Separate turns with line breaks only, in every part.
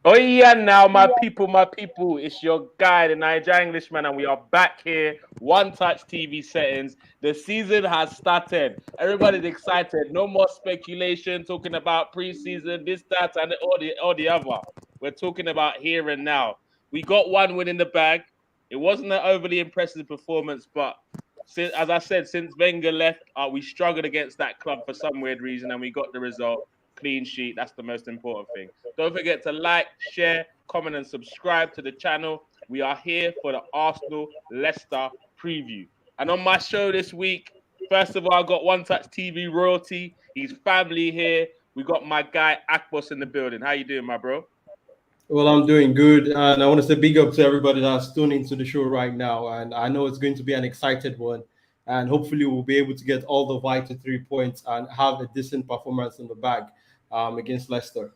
Oh yeah, now my people, it's your guy, the Niger Englishman, and we are back here. One touch TV settings. The season has started. Everybody's excited. No more speculation talking about preseason, this, that, and all the other. We're talking about here and now. We got one win in the bag. It wasn't an overly impressive performance, but as I said, since Wenger left, we struggled against that club for some weird reason, and we got the result. Clean sheet. That's the most important thing. Don't forget to like, share, comment, and subscribe to the channel. We are here for the Arsenal Leicester preview. And on my show this week, first of all, I got One Touch TV royalty. He's family here. We got my guy Akbos in the building. How you doing, my bro?
Well, I'm doing good, and I want to say big up to everybody that's tuning into the show right now. And I know it's going to be an excited one, and hopefully we'll be able to get all the vital 3 points and have a decent performance in the bag against Leicester.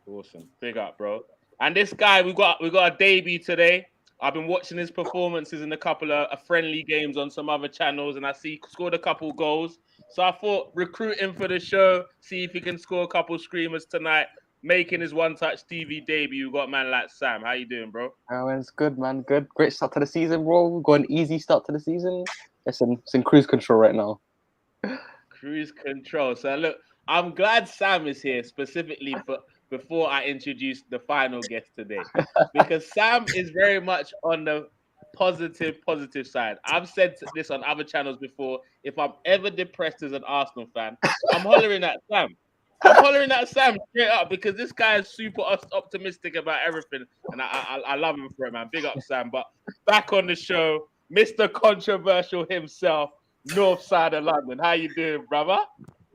Awesome. Big up, bro. And this guy, we got a debut today. I've been watching his performances in a couple of friendly games on some other channels, and I see he scored a couple goals. So I thought recruit him for the show, see if he can score a couple screamers tonight, making his one touch TV debut. We got a man like Sam. How you doing, bro?
Oh, it's good, man. Good. Great start to the season, bro. We've got an easy start to the season. It's in cruise control right now.
Cruise control. So look, I'm glad Sam is here specifically for before I introduce the final guest today, because Sam is very much on the positive side. I've said this on other channels before. If I'm ever depressed as an Arsenal fan, I'm hollering at Sam. I'm hollering at Sam straight up because this guy is super optimistic about everything, and I love him for it, man. Big up, Sam. But back on the show, Mr. Controversial himself, North Side of London. How you doing, brother?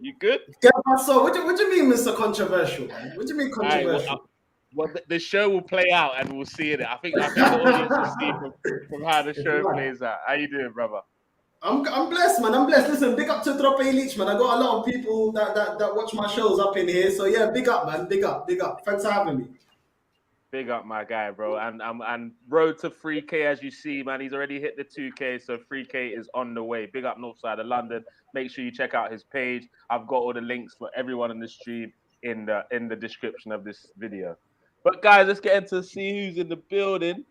You good?
Yeah, so what do you mean, Mr. Controversial, man? What do you mean
All right. Well,
controversial?
the show will play out, and we'll see it. I think the audience will see from how the show plays out. How you doing, brother?
I'm blessed, man. I'm blessed. Listen, big up to Trope Leach, man. I got a lot of people that watch my shows up in here. So yeah, big up, man. Big up, big up. Thanks for having me.
Big up, my guy, bro. And road to 3K, as you see, man. He's already hit the 2K, so 3K is on the way. Big up North Side of London. Make sure you check out his page. I've got all the links for everyone in the stream in the description of this video. But guys, let's get into see who's in the building.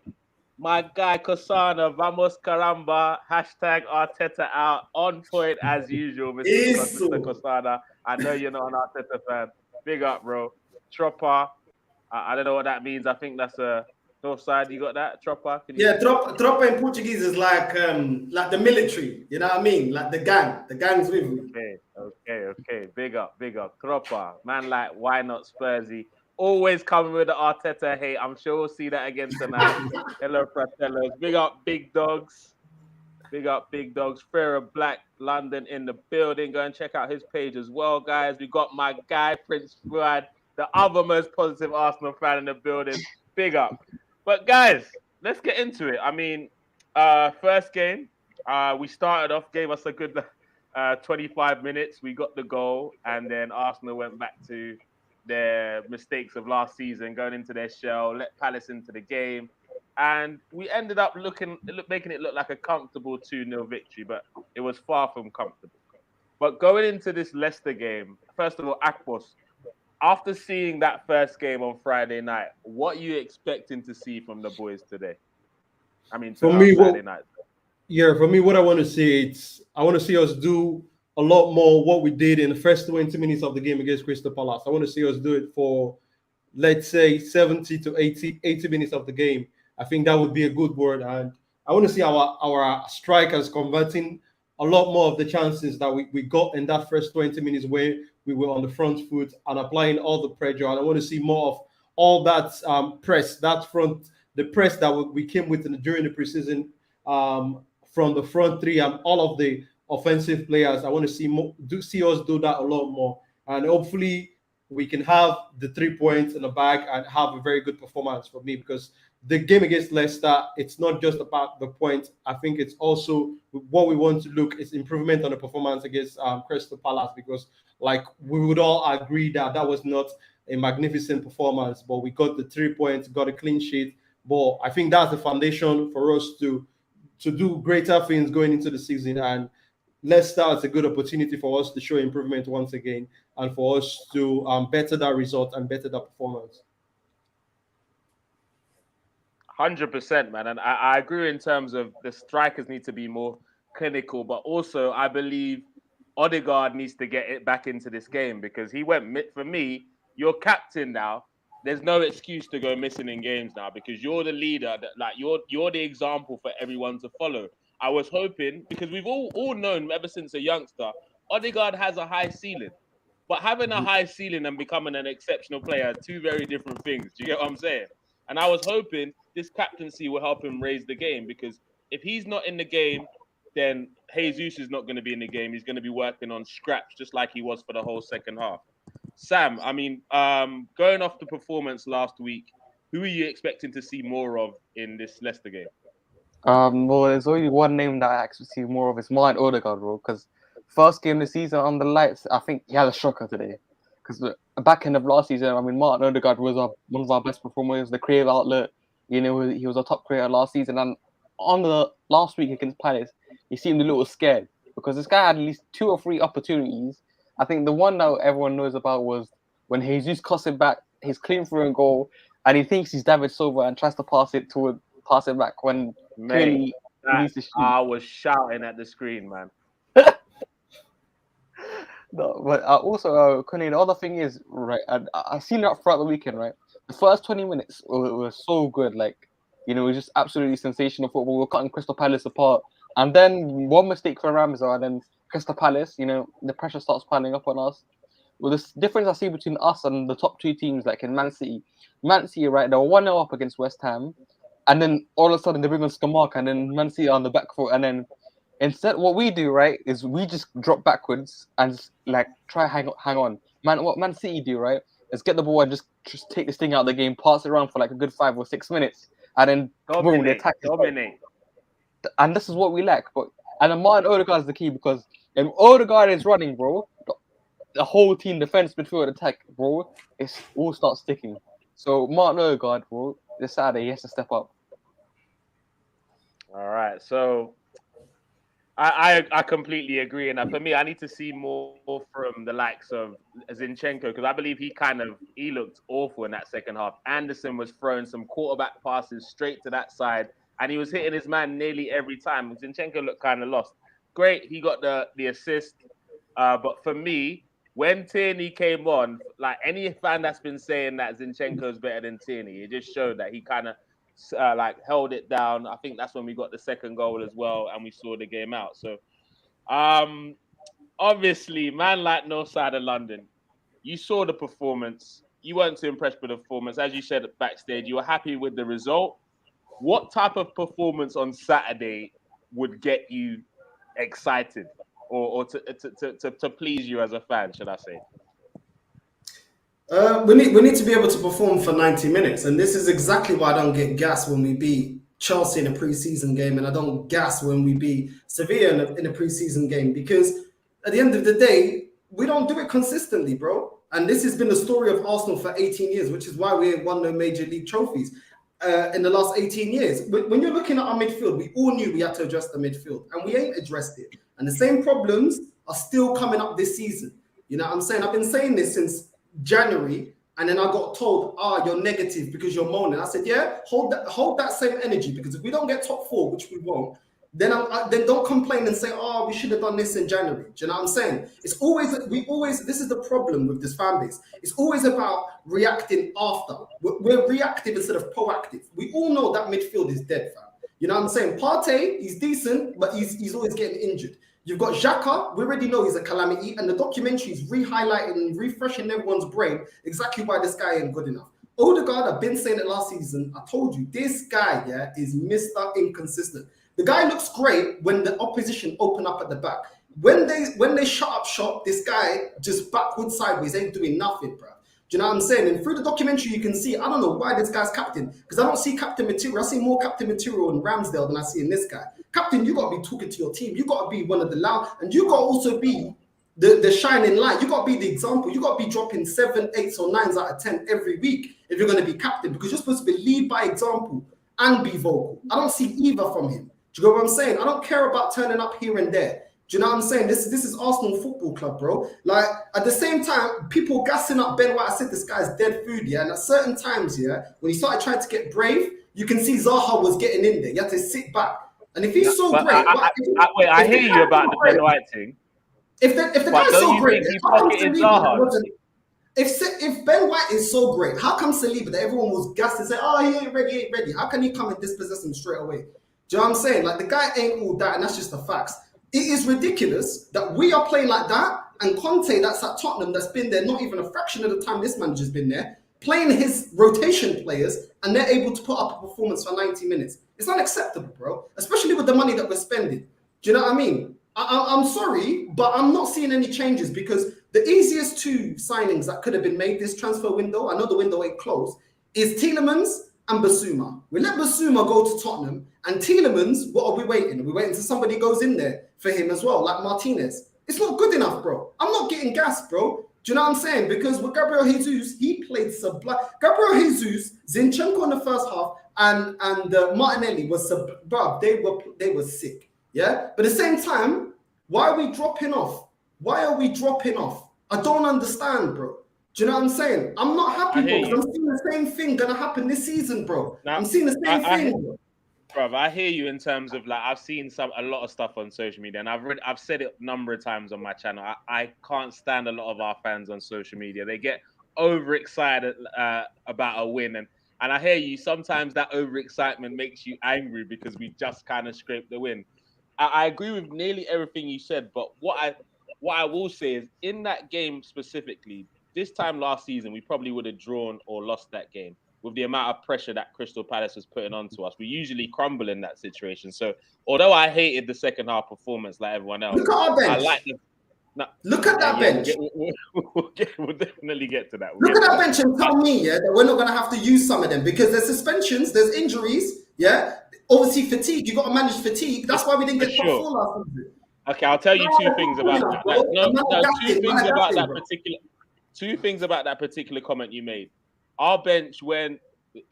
My guy Kosana, vamos caramba, hashtag Arteta out, on point as usual, Mr. Kosana. I know you're not an Arteta fan. Big up, bro. Tropper, I don't know what that means. I think that's a north side. You got that, Tropper?
Yeah, tropa in Portuguese is like the military. You know what I mean? Like the gang. The gang's with me.
Okay. Big up, Tropper. Man, like why not Spursy? Always coming with the Arteta hate. I'm sure we'll see that again tonight. Hello, Fratellos. Big up, big dogs. Farrah Black, London in the building. Go and check out his page as well, guys. We got my guy, Prince Fuad, the other most positive Arsenal fan in the building. Big up. But, guys, let's get into it. I mean, first game, we started off, gave us a good 25 minutes. We got the goal, and then Arsenal went back to their mistakes of last season, going into their shell, let Palace into the game. And we ended up making it look like a comfortable 2-0 victory, but it was far from comfortable. But going into this Leicester game, first of all, Akbos, after seeing that first game on Friday night, what are you expecting to see from the boys today? I mean,
For me,
Friday night.
Yeah, for me, what I want to see I want to see us do a lot more what we did in the first 20 minutes of the game against Crystal Palace. I want to see us do it for, let's say, 70 to 80 minutes of the game. I think that would be a good word. And I want to see our strikers converting a lot more of the chances that we got in that first 20 minutes where we were on the front foot and applying all the pressure. And I want to see more of all that press, the press that we came with during the preseason from the front three and all of the offensive players. I want to see us do that a lot more, and hopefully we can have the 3 points in the bag and have a very good performance for me, because the game against Leicester, it's not just about the points. I think it's also what we want to look is improvement on the performance against Crystal Palace, because like we would all agree that was not a magnificent performance, but we got the 3 points, got a clean sheet. But I think that's the foundation for us to do greater things going into the season. And Leicester as a good opportunity for us to show improvement once again and for us to better that result and better that performance.
100%, man. And I agree in terms of the strikers need to be more clinical, but also I believe Odegaard needs to get it back into this game because he went, for me, you're captain now. There's no excuse to go missing in games now because you're the leader, that like you're the example for everyone to follow. I was hoping, because we've all known ever since a youngster, Odegaard has a high ceiling. But having a high ceiling and becoming an exceptional player are two very different things. Do you get what I'm saying? And I was hoping this captaincy will help him raise the game because if he's not in the game, then Jesus is not going to be in the game. He's going to be working on scraps just like he was for the whole second half. Sam, I mean, going off the performance last week, who are you expecting to see more of in this Leicester game?
Well, there's only one name that I actually see more of. It's Martin Odegaard, bro. Because first game of the season on the lights, I think he had a shocker today. Because the back end of last season, I mean, Martin Odegaard was one of our best performers, the creative outlet. You know, he was a top creator last season. And on the last week against Palace, he seemed a little scared because this guy had at least 2 or 3 opportunities. I think the one that everyone knows about was when Jesus cuts it back, he's clean through and goal, and he thinks he's David Silva and tries to pass it back when clearly he needs to shoot.
I was shouting at the screen, man.
No, but also, Connie, the other thing is, right, I've seen that throughout the weekend, right? The first 20 minutes were so good, like, you know, it was just absolutely sensational football. We were cutting Crystal Palace apart. And then one mistake for Ramsey, and then Crystal Palace, you know, the pressure starts piling up on us. Well, the difference I see between us and the top 2 teams, like in Man City, right, they were 1-0 up against West Ham. And then all of a sudden they bring on Skamark and then Man City on the back foot. And then instead, what we do, right, is we just drop backwards and just, like, try hang on. What Man City do, right, is get the ball and just take this thing out of the game, pass it around for like a good 5 or 6 minutes. And then boom, the attack is
dominate.
And this is what we lack. And then Martin Odegaard is the key because if Odegaard is running, bro, the whole team, defense, midfield, attack, bro, it all starts sticking. So Martin Odegaard, bro, this Saturday he has to step up.
All right, so I completely agree, and for me, I need to see more from the likes of Zinchenko because I believe he looked awful in that second half. Anderson was throwing some quarterback passes straight to that side, and he was hitting his man nearly every time. Zinchenko looked kind of lost. Great, he got the assist, but for me, when Tierney came on, like any fan that's been saying that Zinchenko is better than Tierney, it just showed that he kind of held it down. I think that's when we got the second goal as well, and we saw the game out. So, obviously, man like Northside of London, you saw the performance. You weren't too impressed with the performance. As you said backstage, you were happy with the result. What type of performance on Saturday would get you excited or to please you as a fan, should I say?
We need to be able to perform for 90 minutes, and this is exactly why I don't get gas when we beat Chelsea in a pre-season game, and I don't gas when we beat Sevilla in a pre-season game, because at the end of the day, we don't do it consistently, bro. And this has been the story of Arsenal for 18 years, which is why we ain't won no major league trophies in the last 18 years. But when you're looking at our midfield, we all knew we had to address the midfield, and we ain't addressed it. And the same problems are still coming up this season. You know what I'm saying? I've been saying this since January, and then I got told, you're negative because you're moaning. I said, yeah, hold that same energy, because if we don't get top 4, which we won't, then then don't complain and say, we should have done this in January. Do you know what I'm saying? This is the problem with this fan base. It's always about reacting after. We're reactive instead of proactive. We all know that midfield is dead, fam. You know what I'm saying? Partey, he's decent, but he's always getting injured. You've got Xhaka, we already know he's a calamity, and the documentary is re-highlighting and refreshing everyone's brain exactly why this guy ain't good enough. Odegaard, I've been saying it last season. I told you, this guy, is Mr. Inconsistent. The guy looks great when the opposition open up at the back. When they shut up shop, this guy just backwards, sideways, ain't doing nothing, bro. Do you know what I'm saying? And through the documentary, you can see, I don't know why this guy's captain, because I don't see captain material. I see more captain material in Ramsdale than I see in this guy. Captain, you got to be talking to your team. You got to be one of the loud, and you got to also be the shining light. You got to be the example. You got to be dropping 7, 8, or 9s out of 10 every week if you're going to be captain, because you're supposed to be lead by example and be vocal. I don't see either from him. Do you know what I'm saying? I don't care about turning up here and there. Do you know what I'm saying? This is Arsenal Football Club, bro. Like, at the same time, people gassing up Ben White. I said this guy's dead food, yeah. And at certain times, yeah, when he started trying to get brave, you can see Zaha was getting in there. You have to sit back. And if he's so great,
I hear you about the Ben White thing.
If the guy's so great,
he's pocketed Zaha?
If Ben White is so great, how come Saliba, that everyone was gassed and said, oh, he ain't ready? How can he come and dispossess him straight away? Do you know what I'm saying? Like, the guy ain't all that, and that's just the facts. It is ridiculous that we are playing like that, and Conte, that's at Tottenham, that's been there not even a fraction of the time this manager's been there, playing his rotation players, and they're able to put up a performance for 90 minutes. It's unacceptable, bro, especially with the money that we're spending. Do you know what I mean? I'm sorry, but I'm not seeing any changes, because the easiest two signings that could have been made this transfer window, I know the window ain't closed, is Tielemans and Basuma. We let Basuma go to Tottenham, and Tielemans, what are we waiting? Are we waiting until somebody goes in there for him as well, like Martinez? It's not good enough, bro. I'm not getting gassed, bro. Do you know what I'm saying? Because with Gabriel Jesus, he played sublime. Gabriel Jesus, Zinchenko in the first half, and Martinelli was bro. They were sick. Yeah, but at the same time, why are we dropping off? Why are we dropping off? I don't understand, bro. Do you know what I'm saying? I'm not happy, bro, because I'm seeing the same thing gonna happen this season, bro. I'm seeing the same thing, bro.
Bro, I hear you in terms of, like, I've seen a lot of stuff on social media, and I've said it a number of times on my channel. I can't stand a lot of our fans on social media. They get overexcited about a win, and I hear you. Sometimes that overexcitement makes you angry because we just kind of scraped the win. I agree with nearly everything you said, but what I will say is, in that game specifically, this time last season, we probably would have drawn or lost that game. With the amount of pressure that Crystal Palace was putting onto us, we usually crumble in that situation. So, although I hated the second half performance like everyone else,
look at our bench.
I like
look at that bench.
We'll definitely get to that.
Look at that bench and tell me, yeah, that we're not going to have to use some of them, because there's suspensions, there's injuries, yeah. Obviously, fatigue. You got to manage fatigue. That's why we didn't get top 4 last season.
Okay, I'll tell you two things about that. Two things about that particular comment you made. Our bench, when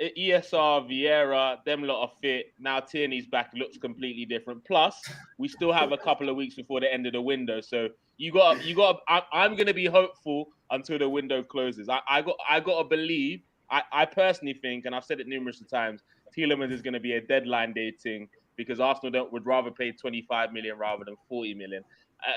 ESR, Vieira, them lot are fit, now Tierney's back, looks completely different. Plus, we still have a couple of weeks before the end of the window. So I'm going to be hopeful until the window closes. I got to believe, I personally think, and I've said it numerous times, Tielemans is going to be a deadline day thing, because Arsenal would rather pay 25 million rather than 40 million.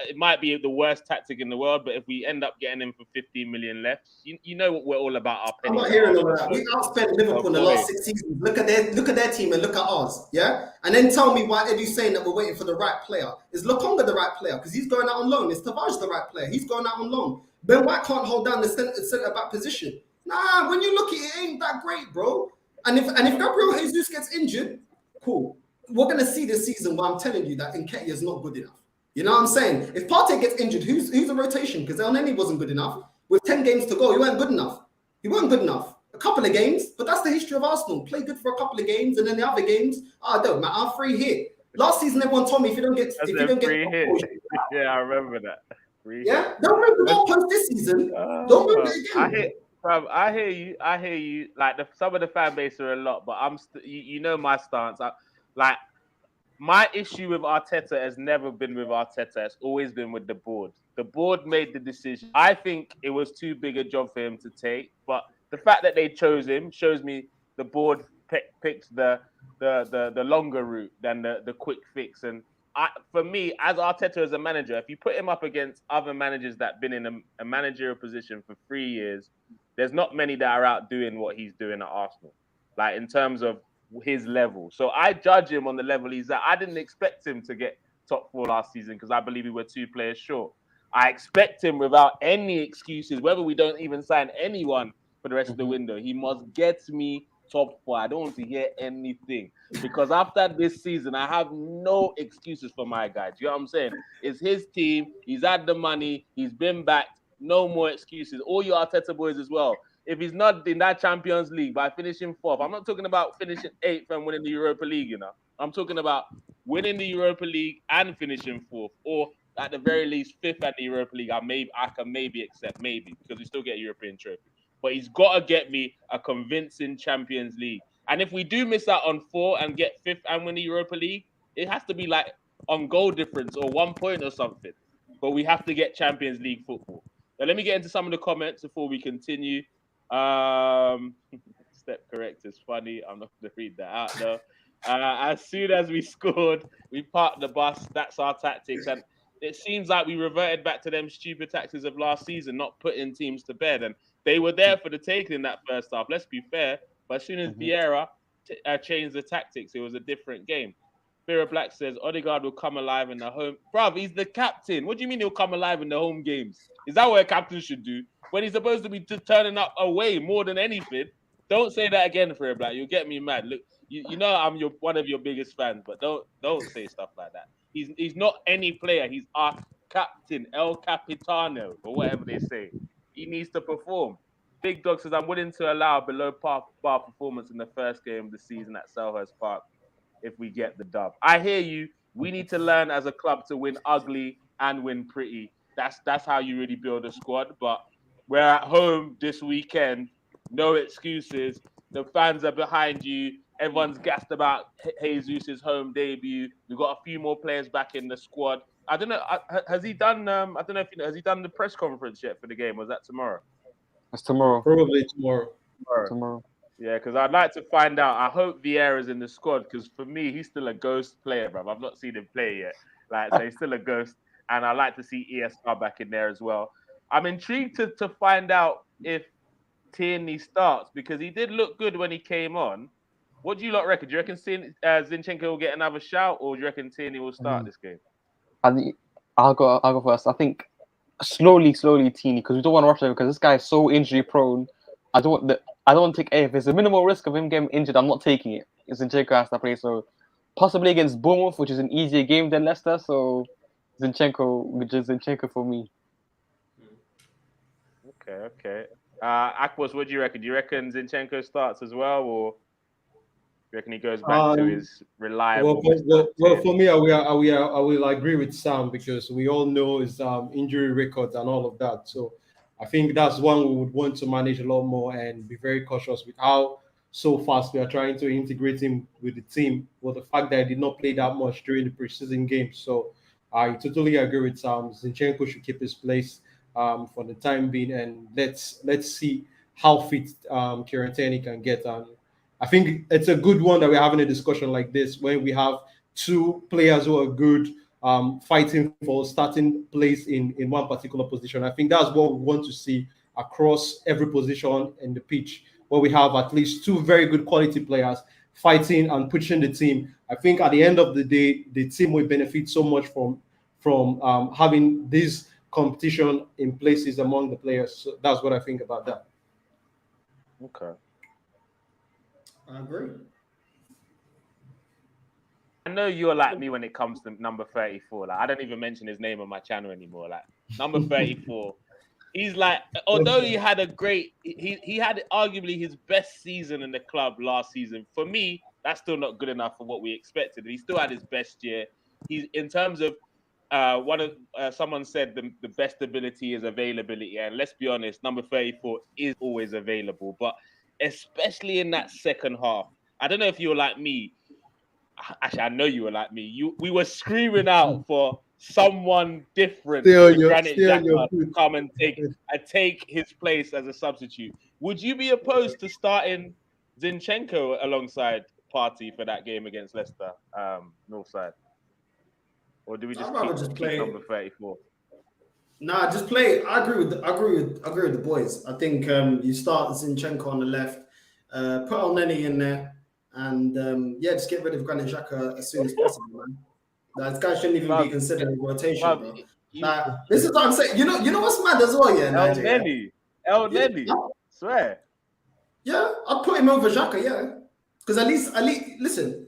It might be the worst tactic in the world, but if we end up getting him for 15 million left, you know what we're all about. Our
I'm not hearing all of that. We outspent Liverpool in the last 6 seasons. Look at their team and look at ours, yeah? And then tell me why Edu's saying that we're waiting for the right player. Is Lokonga the right player? Because he's going out on loan. Is Tavares the right player? He's going out on loan. Ben White can't hold down the centre-back position. Nah, when you look at it, it ain't that great, bro. And if Gabriel Jesus gets injured, cool. We're going to see this season where I'm telling you that Nketiah is not good enough. You know what I'm saying? If Partey gets injured, who's the rotation? Because Elneny wasn't good enough. With 10 games to go, he weren't good enough. A couple of games, but that's the history of Arsenal. Play good for a couple of games, and then the other games, don't matter. Our free hit. Last season, everyone told me if you don't get
free hit. Yeah, I remember that.
Yeah, don't move the goalpost this season. Don't move it again.
I hear you. Like, some of the fan base are a lot, but you know my stance. My issue with Arteta has never been with Arteta. It's always been with the board. The board made the decision. I think it was too big a job for him to take, but the fact that they chose him shows me the board picked the longer route than the quick fix. And for me, as Arteta as a manager, if you put him up against other managers that have been in a managerial position for 3 years, there's not many that are out doing what he's doing at Arsenal, like in terms of his level. So I judge him on the level he's at. I didn't expect him to get top 4 last season because I believe we were 2 players short. I expect him without any excuses, whether we don't even sign anyone for the rest of the window, he must get me top 4. I don't want to hear anything, because after this season, I have no excuses for my guy. Do you know what I'm saying? It's his team. He's had the money. He's been backed. No more excuses. All you Arteta boys as well. If he's not in that Champions League by finishing 4th, I'm not talking about finishing 8th and winning the Europa League, I'm talking about winning the Europa League and finishing 4th, or at the very least 5th at the Europa League. I can maybe accept, because we still get a European trophy. But he's got to get me a convincing Champions League. And if we do miss out on 4 and get 5th and win the Europa League, it has to be like on goal difference or 1 point or something. But we have to get Champions League football. Now, let me get into some of the comments before we continue. Step correct is funny. I'm not going to read that out though. As soon as we scored, we parked the bus. That's our tactics. And it seems like we reverted back to them stupid tactics of last season, not putting teams to bed. And they were there for the taking in that first half. Let's be fair. But as soon as Vieira changed the tactics, it was a different game. Vera Black says Odegaard will come alive in the home. Bruv, he's the captain. What do you mean he'll come alive in the home games? Is that what a captain should do? When he's supposed to be turning up away more than anything? Don't say that again, Vera Black. You'll get me mad. Look, you know I'm one of your biggest fans, but don't say stuff like that. He's not any player. He's our captain, El Capitano, or whatever they say. He needs to perform. Big Dog says I'm willing to allow below par performance in the first game of the season at Selhurst Park if we get the dub. I hear you. We need to learn as a club to win ugly and win pretty. That's how you really build a squad. But we're at home this weekend. No excuses. The fans are behind you. Everyone's gassed about Jesus' home debut. We've got a few more players back in the squad. I don't know. Has he done? I don't know if you know. Has he done the press conference yet for the game? Was that tomorrow?
It's tomorrow.
Probably tomorrow.
Tomorrow.
Yeah, because I'd like to find out. I hope Vieira's in the squad because for me, he's still a ghost player, bro. I've not seen him play yet. So he's still a ghost, and I'd like to see ESR back in there as well. I'm intrigued to find out if Tierney starts because he did look good when he came on. What do you lot reckon? Do you reckon Zinchenko will get another shout, or do you reckon Tierney will start this game?
I think I'll go first. I think slowly Tierney because we don't want to rush him because this guy is so injury prone. I don't want to take if there's a minimal risk of him getting injured, I'm not taking it. Zinchenko has to play, so possibly against Bournemouth, which is an easier game than Leicester. So Zinchenko for me.
Okay. Akbos, what do you reckon? Do you reckon Zinchenko starts as well, or do you reckon he goes back to his reliable?
Well, for me, I will agree with Sam because we all know his injury records and all of that. So I think that's one we would want to manage a lot more and be very cautious with how so fast we are trying to integrate him with the team. Well, the fact that he did not play that much during the preseason game. So I totally agree with Sam. Zinchenko should keep his place for the time being, and let's see how fit Kieran Tierney can get. And I think it's a good one that we're having a discussion like this when we have two players who are good fighting for starting place in one particular position. I think that's what we want to see across every position in the pitch, where we have at least two very good quality players fighting and pushing the team. I think at the end of the day, the team will benefit so much from having this competition in places among the players. So that's what I think about that.
Okay.
I agree.
I know you're like me when it comes to number 34. Like I don't even mention his name on my channel anymore. Like number 34. He's like, although he had a great, he had arguably his best season in the club last season. For me, that's still not good enough for what we expected. He still had his best year. He's in terms of someone said the best ability is availability, and let's be honest, number 34 is always available, but especially in that second half. I don't know if you were like me. Actually, I know you were like me. We were screaming out for someone different to Granit Xhaka to come and take his place as a substitute. Would you be opposed to starting Zinchenko alongside Partey for that game against Leicester, Northside? Or do we just keep number 34?
Nah, just play. I agree with the boys. I think you start Zinchenko on the left, put Elneny in there, and just get rid of Granit Xhaka as soon as possible, man. This guy shouldn't even be considered a rotation, bro. This is what I'm saying. You know what's mad as well, yeah, Nigeria?
Elneny, swear.
Yeah, I'd put him over Xhaka, yeah. Because at least, listen,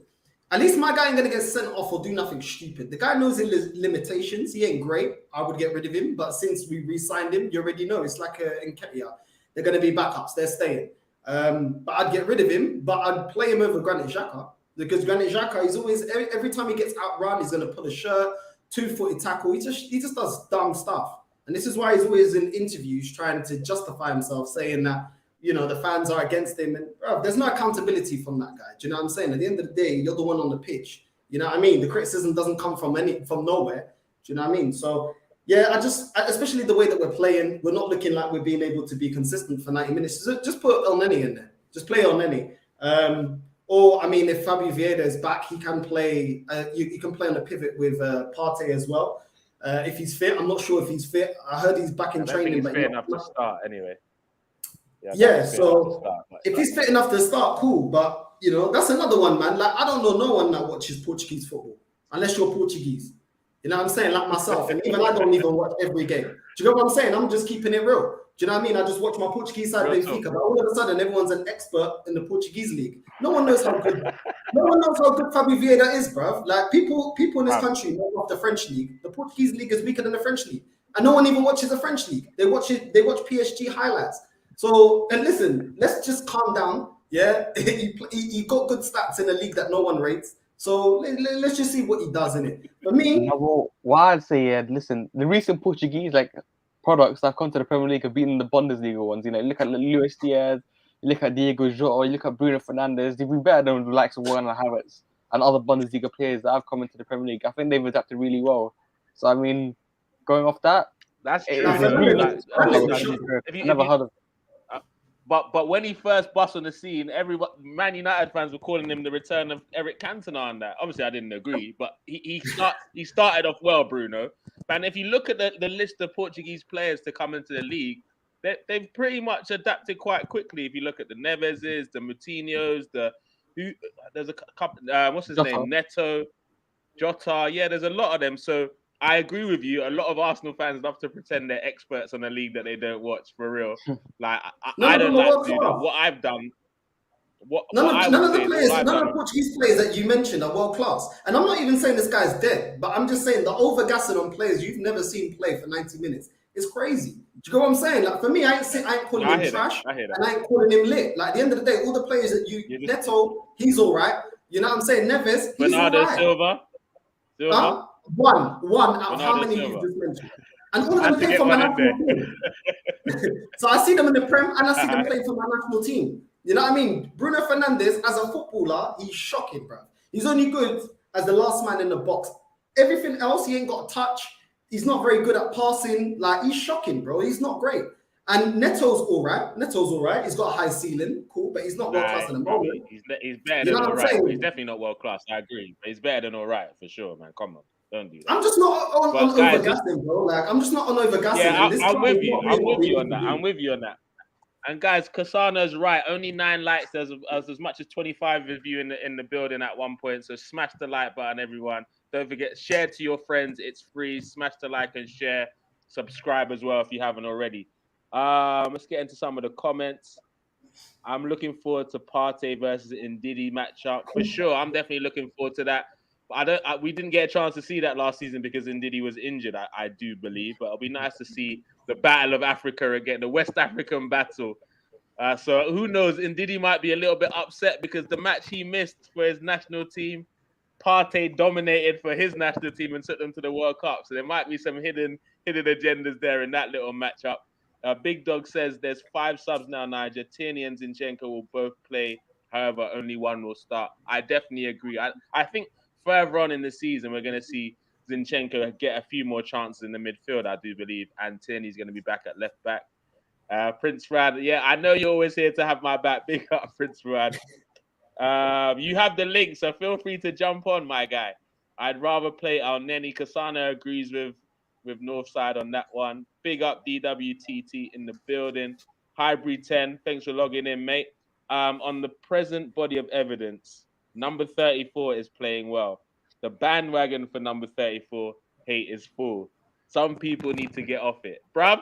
at least my guy ain't going to get sent off or do nothing stupid. The guy knows his limitations. He ain't great. I would get rid of him. But since we re-signed him, you already know. It's like Nketiah. They're going to be backups. They're staying. But I'd get rid of him. But I'd play him over Granit Xhaka. Because Granit Xhaka is always, every time he gets outrun, he's going to pull a shirt, two-footed tackle. He just does dumb stuff. And this is why he's always in interviews trying to justify himself, saying that, you know, the fans are against him. And bro, there's no accountability from that guy. Do you know what I'm saying? At the end of the day, you're the one on the pitch. You know what I mean? The criticism doesn't come from nowhere. Do you know what I mean? So yeah, especially the way that we're playing, we're not looking like we're being able to be consistent for 90 minutes. Just put El Neni in there. Just play El Neni. Or I mean, if Fabio Vieira is back, he can play. You can play on the pivot with Partey as well. If he's fit, I'm not sure if he's fit. I heard he's back in training,
he's
but
fit enough to start anyway.
Yeah, so if he's fit enough to start, cool. But you know, that's another one, man. Like I don't know no one that watches Portuguese football unless you're Portuguese. You know what I'm saying? Like myself, and even I don't even watch every game. Do you know what I'm saying? I'm just keeping it real. Do you know what I mean? I just watch my Portuguese side of Benfica, but all of a sudden, everyone's an expert in the Portuguese league. No one knows how good. No one knows how good Fabio Vieira is, bruv. Like people in this country know of the French league. The Portuguese league is weaker than the French league, and no one even watches the French league. They watch PSG highlights. So, and listen, let's just calm down. Yeah, he got good stats in a league that no one rates. So let's just see what he does in it. For me,
what I'd say, yeah, listen, the recent Portuguese products that have come to the Premier League have beaten the Bundesliga ones. You know, look at Luis Diaz, you look at Diego Jota, you look at Bruno Fernandes. They've been better than the likes of Werner Havertz and other Bundesliga players that have come into the Premier League. I think they've adapted really well. So I mean, going off that,
that's true.
I never heard of.
But when he first bust on the scene, Man United fans were calling him the return of Eric Cantona on that. Obviously, I didn't agree, but he started off well, Bruno. And if you look at the list of Portuguese players to come into the league, they've pretty much adapted quite quickly. If you look at the Neveses, the Moutinhos, there's a couple. What's his name? Neto, Jota. Yeah, there's a lot of them. So I agree with you. A lot of Arsenal fans love to pretend they're experts on a league that they don't watch for real. Like I don't like to do that. What I've done.
None of the Portuguese players that you mentioned are world class. And I'm not even saying this guy's dead, but I'm just saying the overgassing on players you've never seen play for 90 minutes is crazy. Do you know what I'm saying? Like for me, I ain't calling him trash, and I ain't calling him lit. Like at the end of the day, all the players that Neto, he's all right. You know what I'm saying? Neves, he's all right.
Silva.
One out of how many you've just mentioned. And all of them play for my national team. So I see them in the Prem and I see them play for my national team. You know what I mean? Bruno Fernandes, as a footballer, he's shocking, bro. He's only good as the last man in the box. Everything else, he ain't got a touch. He's not very good at passing. Like, he's shocking, bro. He's not great. And Neto's all right. He's got a high ceiling. Cool, but he's not world-class at the moment.
He's better than all right. He's definitely not world-class. I agree. But he's better than all right, for sure, man. Come on. Don't do that.
I'm just not on overgassing, bro. Like, I'm just not on overgassing.
Yeah, I'm with you. I'm with you on that. And guys, Kasana's right. Only 9 likes. There's as much as 25 of you in the building at one point. So smash the like button, everyone. Don't forget, share to your friends. It's free. Smash the like and share. Subscribe as well if you haven't already. Let's get into some of the comments. I'm looking forward to Partey versus Ndidi matchup for sure. I'm definitely looking forward to that. We didn't get a chance to see that last season because Ndidi was injured, I do believe. But it'll be nice to see the Battle of Africa again, the West African battle. So who knows? Ndidi might be a little bit upset because the match he missed for his national team, Partey dominated for his national team and took them to the World Cup. So there might be some hidden agendas there in that little matchup. Big Dog says there's 5 subs now, Niger. Tierney and Zinchenko will both play. However, only one will start. I definitely agree. I think further on in the season, we're going to see Zinchenko get a few more chances in the midfield, I do believe. And Tierney's going to be back at left back. Prince Rad, yeah, I know you're always here to have my back. Big up, Prince Rad. You have the link, so feel free to jump on, my guy. I'd rather play Al Neni. Kasana agrees with Northside on that one. Big up DWTT in the building. Hybrid 10, thanks for logging in, mate. On the present body of evidence, number 34 is playing well. The bandwagon for number 34 hate is full. Some people need to get off it. Bruv,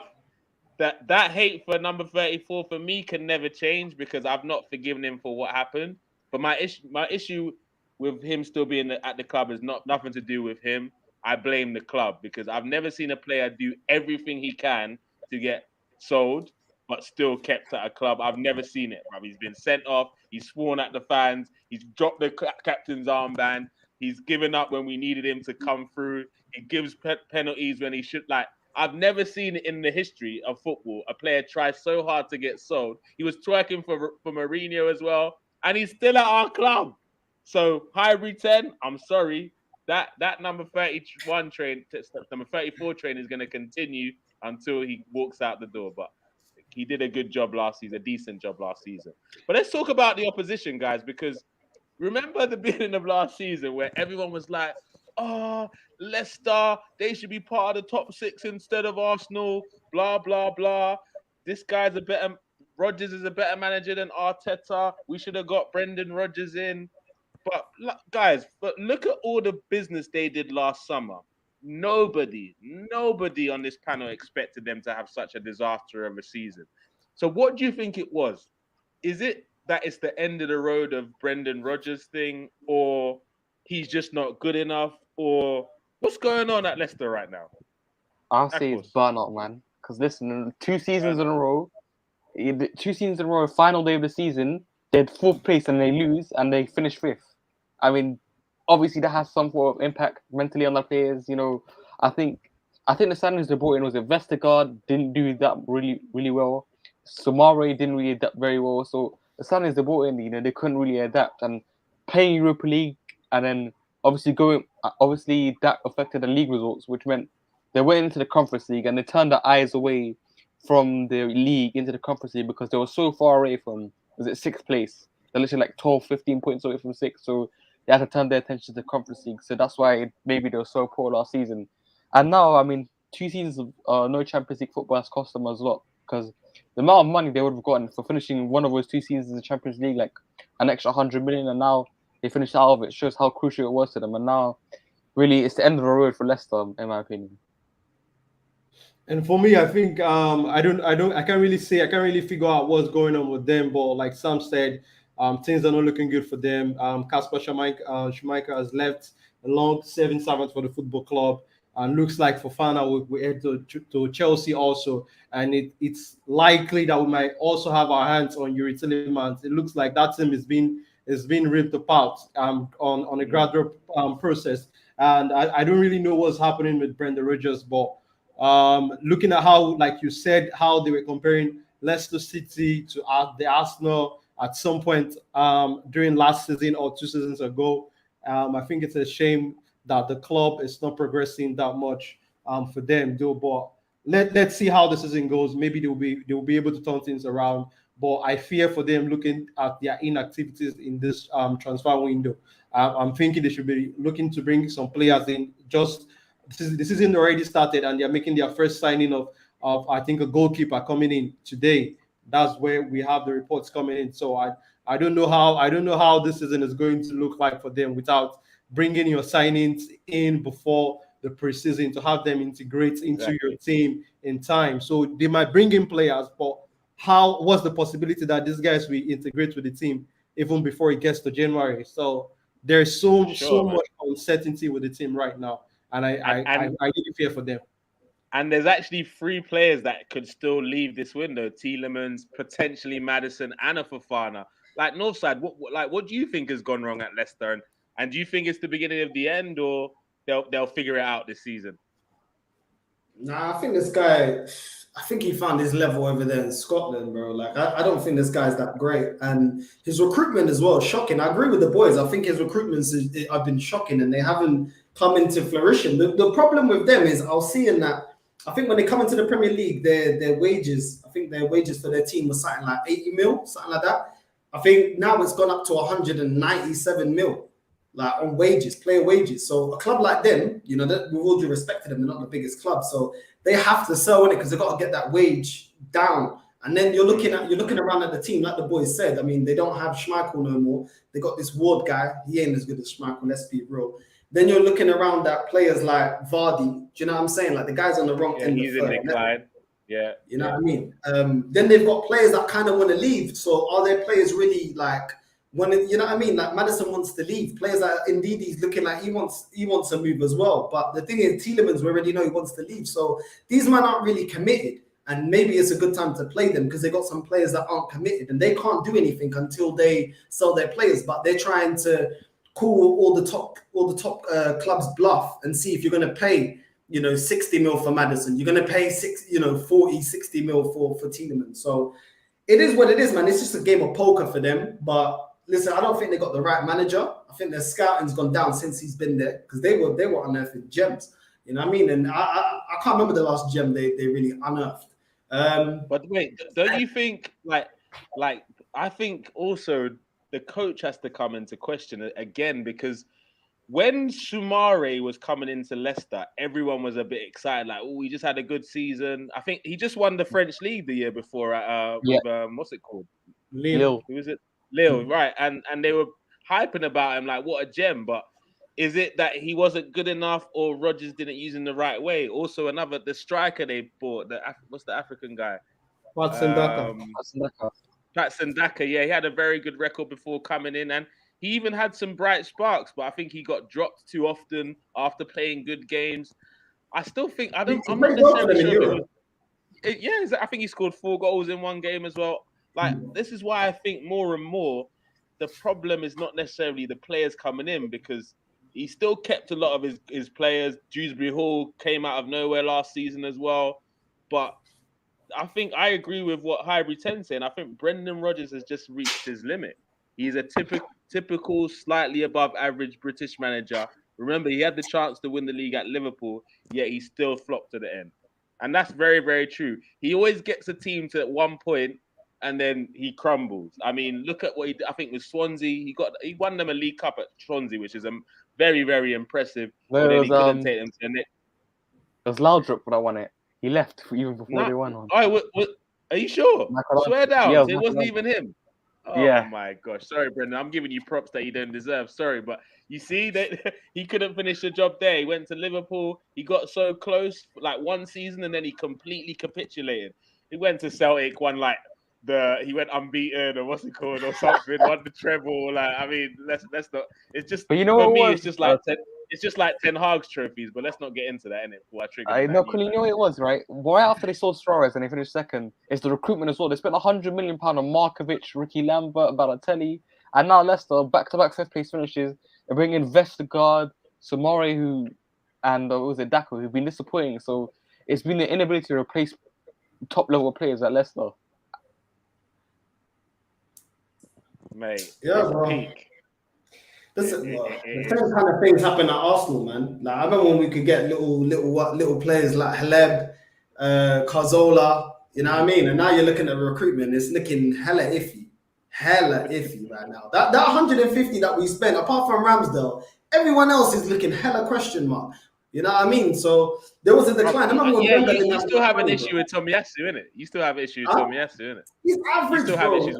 that hate for number 34 for me can never change because I've not forgiven him for what happened. But my issue with him still being at the club is nothing to do with him. I blame the club because I've never seen a player do everything he can to get sold, but still kept at a club. I've never seen it, bruv. He's been sent off. He's sworn at the fans. He's dropped the captain's armband. He's given up when we needed him to come through. He gives penalties when he should. Like, I've never seen it in the history of football a player try so hard to get sold. He was twerking for Mourinho as well, and he's still at our club. So Highbury 10, I'm sorry. That number 31 train, number 34 train is going to continue until he walks out the door. But he did a good job last season, a decent job last season. But let's talk about the opposition, guys, because remember the beginning of last season where everyone was like, oh, Leicester, they should be part of the top 6 instead of Arsenal, blah, blah, blah. This guy's a better, Rodgers is a better manager than Arteta. We should have got Brendan Rodgers in. But guys, look at all the business they did last summer. Nobody on this panel expected them to have such a disaster of a season. So what do you think it was? Is it that it's the end of the road of Brendan Rodgers thing, or he's just not good enough, or what's going on at Leicester right now?
I'll say it's burnout, man. Because listen, 2 seasons in a row, final day of the season, they had 4th place and they lose and they finish 5th. I mean, obviously that has some sort of impact mentally on the players. You know, I think the signings they brought in was a Vestergaard didn't do that really well. Somare didn't really adapt very well. So the signings they brought in, you know, they couldn't really adapt, and playing Europa League and then obviously that affected the league results, which meant they went into the Conference League and they turned their eyes away from the league into the Conference League because they were so far away from, was it 6th place? They're literally like 12, 15 points away from 6th. So they had to turn their attention to the Conference League. So that's why maybe they were so poor last season. And now, I mean, 2 seasons of no Champions League football has cost them a lot, because the amount of money they would have gotten for finishing one of those 2 seasons in the Champions League, like an extra 100 million, and now they finished out of it, shows how crucial it was to them. And now, really, it's the end of the road for Leicester, in my opinion.
And for me, I think I can't really figure out what's going on with them. But like Sam said, things are not looking good for them. Kasper Schmeichel has left a long servant for the football club, and looks like Fofana will head to Chelsea also. And it's likely that we might also have our hands on Yuri Tielemans. It looks like that team is being ripped apart on a gradual process. And I don't really know what's happening with Brendan Rodgers, but looking at how, like you said, how they were comparing Leicester City to the Arsenal at some point during last season or 2 seasons ago, I think it's a shame that the club is not progressing that much for them, though. But let's see how the season goes. Maybe they'll be able to turn things around. But I fear for them looking at their inactivities in this transfer window. I'm thinking they should be looking to bring some players in. Just the season already started, and they're making their first signing of I think a goalkeeper coming in today. That's where we have the reports coming in. So I don't know how this season is going to look like for them without bringing your signings in before the preseason to have them integrate into your team in time. So they might bring in players, but what's the possibility that these guys will integrate with the team even before it gets to January? So there's so much uncertainty with the team right now, and I really fear for them.
And there's actually 3 players that could still leave this window: Tielemans, potentially Maddison, and a Fofana. Like Northside, what do you think has gone wrong at Leicester? And do you think it's the beginning of the end, or they'll figure it out this season?
Nah, I think this guy, I think he found his level over there in Scotland, bro. Like, I don't think this guy's that great. And his recruitment as well, shocking. I agree with the boys. I think his recruitments have been shocking, and they haven't come into fruition. The problem with them is I'll see in that, I think when they come into the Premier League, their wages, I think their wages for their team was something like 80 mil, something like that. I think now it's gone up to 197 mil. Like on wages, player wages. So a club like them, you know, with all due respect to them, they're not the biggest club, so they have to sell in it because they've got to get that wage down. And then you're looking around at the team, like the boys said. I mean, they don't have Schmeichel no more. They got this Ward guy. He ain't as good as Schmeichel. Let's be real. Then you're looking around at players like Vardy. Do you know what I'm saying? Like the guy's on the wrong end.
He's in decline. Yeah,
you know what I mean. Then they've got players that kind of want to leave. So are their players really like? You know what I mean? Like Maddison wants to leave. Players like Ndidi's looking like he wants to move as well. But the thing is, Tielemans, we already know he wants to leave. So these men aren't really committed. And maybe it's a good time to play them because they got some players that aren't committed and they can't do anything until they sell their players. But they're trying to call all the top clubs bluff and see if you're going to pay, 60 mil for Maddison. You're going to pay 40, 60 mil for Tielemans. So it is what it is, man. It's just a game of poker for them. But listen, I don't think they got the right manager. I think their scouting's gone down since he's been there because they were unearthing gems. You know what I mean? And I can't remember the last gem they really unearthed.
But wait, don't you think like I think also the coach has to come into question again, because when Soumare was coming into Leicester, everyone was a bit excited, like, oh, he just had a good season. I think he just won the French league the year before with what's it called?
Lille.
Who was it? Lille, right? And they were hyping about him like, what a gem. But is it that he wasn't good enough, or Rodgers didn't use him the right way? Also, the striker they bought, what's the African guy?
Patson Daka.
Patson Daka, yeah, he had a very good record before coming in, and he even had some bright sparks, but I think he got dropped too often after playing good games. I still think I'm not necessarily sure. I think he scored 4 goals in one game as well. Like, this is why I think more and more the problem is not necessarily the players coming in, because he still kept a lot of his players. Dewsbury Hall came out of nowhere last season as well. But I think I agree with what Highbury 10 saying. I think Brendan Rodgers has just reached his limit. He's a typical, slightly above average British manager. Remember, he had the chance to win the league at Liverpool, yet he still flopped at the end. And that's very, very true. He always gets a team to one point, and then he crumbles. I mean, look at what he did. I think with Swansea, he won them a League Cup at Swansea, which is very, very impressive.
No,
then he couldn't take them to the next.
It was Laudrup when I won it. He left even before they won one.
Oh, are you sure? Swear down.
Yeah,
it wasn't even him. Oh
yeah.
My gosh. Sorry, Brendan. I'm giving you props that you don't deserve. Sorry, but you see that he couldn't finish the job there. He went to Liverpool. He got so close, like one season, and then he completely capitulated. He went to Celtic, he went unbeaten, or what's it called, or something, won the treble. Like, I mean, let's not. It's just,
but you know,
for me, it's just like Ten Hag's trophies. But let's not get into that, innit? Before I trigger.
I know, you know what it was, right? Right after they sold Suarez and they finished second, it's the recruitment as well. They spent £100 million on Markovic, Ricky Lambert, Balotelli, and now Leicester back-to-back 5th place finishes. They're bringing Vestergaard, Soumare, and Daka, who've been disappointing. So it's been the inability to replace top-level players at Leicester.
Mate,
peak. Listen, the same kind of things happen at Arsenal, man. Like, I remember when we could get little players like Haleb, Cazorla, you know what I mean? And now you're looking at recruitment, it's looking hella iffy right now. That 150 that we spent, apart from Ramsdale, everyone else is looking hella question mark. You know what I mean? So there was a decline.
You still have an issue with Tomiyasu, innit? You still have an issue with Tomiyasu, innit?
He's average, bro. He's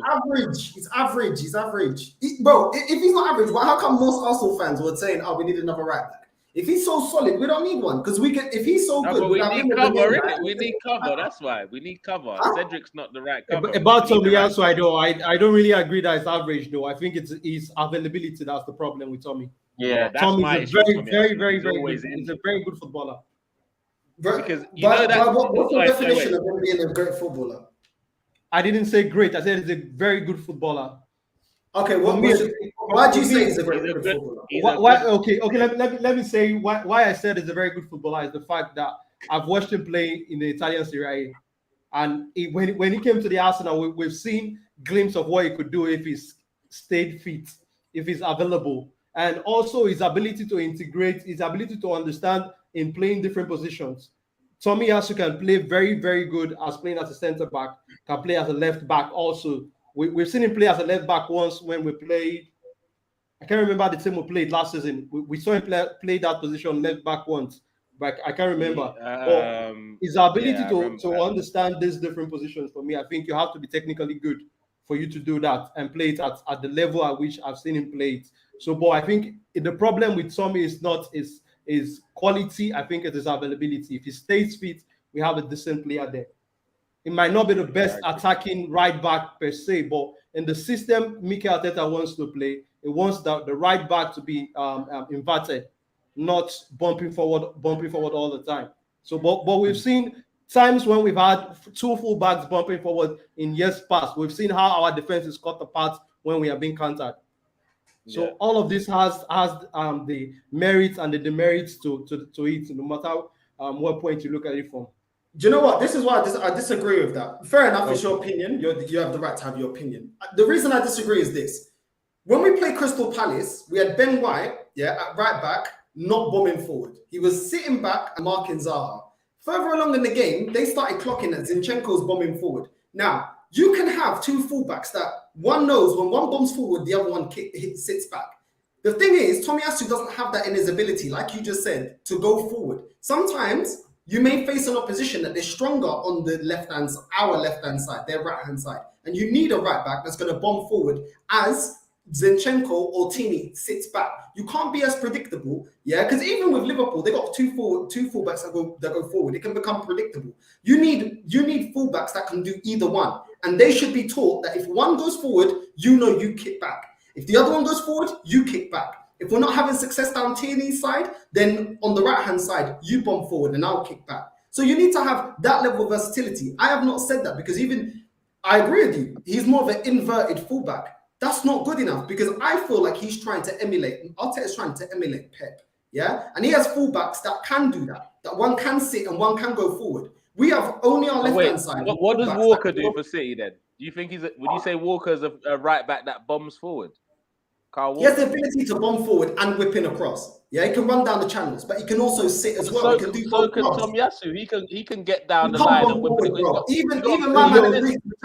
average. Bro, if he's not average, how come most Arsenal fans were saying, "Oh, we need another right back"? If he's so solid, we don't need one, because we can. If he's so good,
we need cover, innit? We need cover. That's why we need cover. Cedric's not the right cover.
About Tomiyasu, I don't really agree that it's average, though. I think it's his availability that's the problem with Tommy.
Yeah, that's
Tom
my
is a very good. He's a very good footballer.
Because what's
the definition of him being a great footballer?
I didn't say great. I said he's a very good footballer.
Okay, why do you say he's a great footballer?
Let me say why I said he's a very good footballer is the fact that I've watched him play in the Italian Serie A, and when he came to the Arsenal, we've seen glimpses of what he could do if he's stayed fit, if he's available. And also his ability to integrate, his ability to understand in playing different positions. Tomiyasu can play very, very good as playing as a centre back, can play as a left back also. We've seen him play as a left back once when we played. I can't remember the team we played last season. We saw him play that position left back once, but I can't remember. His ability to understand these different positions, for me, I think you have to be technically good for you to do that and play it at the level at which I've seen him play it. So, but I think the problem with Tommy is not his quality. I think it is availability. If he stays fit, we have a decent player there. It might not be the best attacking right back per se, but in the system Mikel Arteta wants to play, it wants the right back to be inverted, not bumping forward all the time. So, but we've seen times when we've had 2 full backs bumping forward in years past. We've seen how our defense is cut apart when we are being countered. So all of this has the merits and the demerits to it, no matter what point you look at it from.
Do you know what? This is why I disagree with that. Fair enough, it's your opinion. You have the right to have your opinion. The reason I disagree is this. When we played Crystal Palace, we had Ben White, at right back, not bombing forward. He was sitting back and marking Zaha. Further along in the game, they started clocking that Zinchenko's bombing forward. Now, you can have two fullbacks that one knows when one bombs forward, the other one sits back. The thing is, Tomiyasu doesn't have that in his ability, like you just said, to go forward. Sometimes you may face an opposition that they're stronger on the left-hand, our left-hand side, their right-hand side. And you need a right back that's going to bomb forward as Zinchenko or Tini sits back. You can't be as predictable, because even with Liverpool, they got two fullbacks that go forward. It can become predictable. You need fullbacks that can do either one, and they should be taught that if one goes forward, you kick back. If the other one goes forward, you kick back. If we're not having success down Tini's side, then on the right hand side, you bomb forward and I'll kick back. So you need to have that level of versatility. I have not said that because I agree with you. He's more of an inverted fullback. That's not good enough because I feel like he's trying to emulate. Arteta is trying to emulate Pep, and he has fullbacks that can do that. That one can sit and one can go forward. We have only our left hand side.
What does Walker do for City then? Do you think would you say Walker's a right back that bombs forward?
He has the ability to bomb forward and whip in across. He can run down the channels, but he can also sit as well.
He can do both. Tomiyasu, he can get down the line and whip it.
Even my man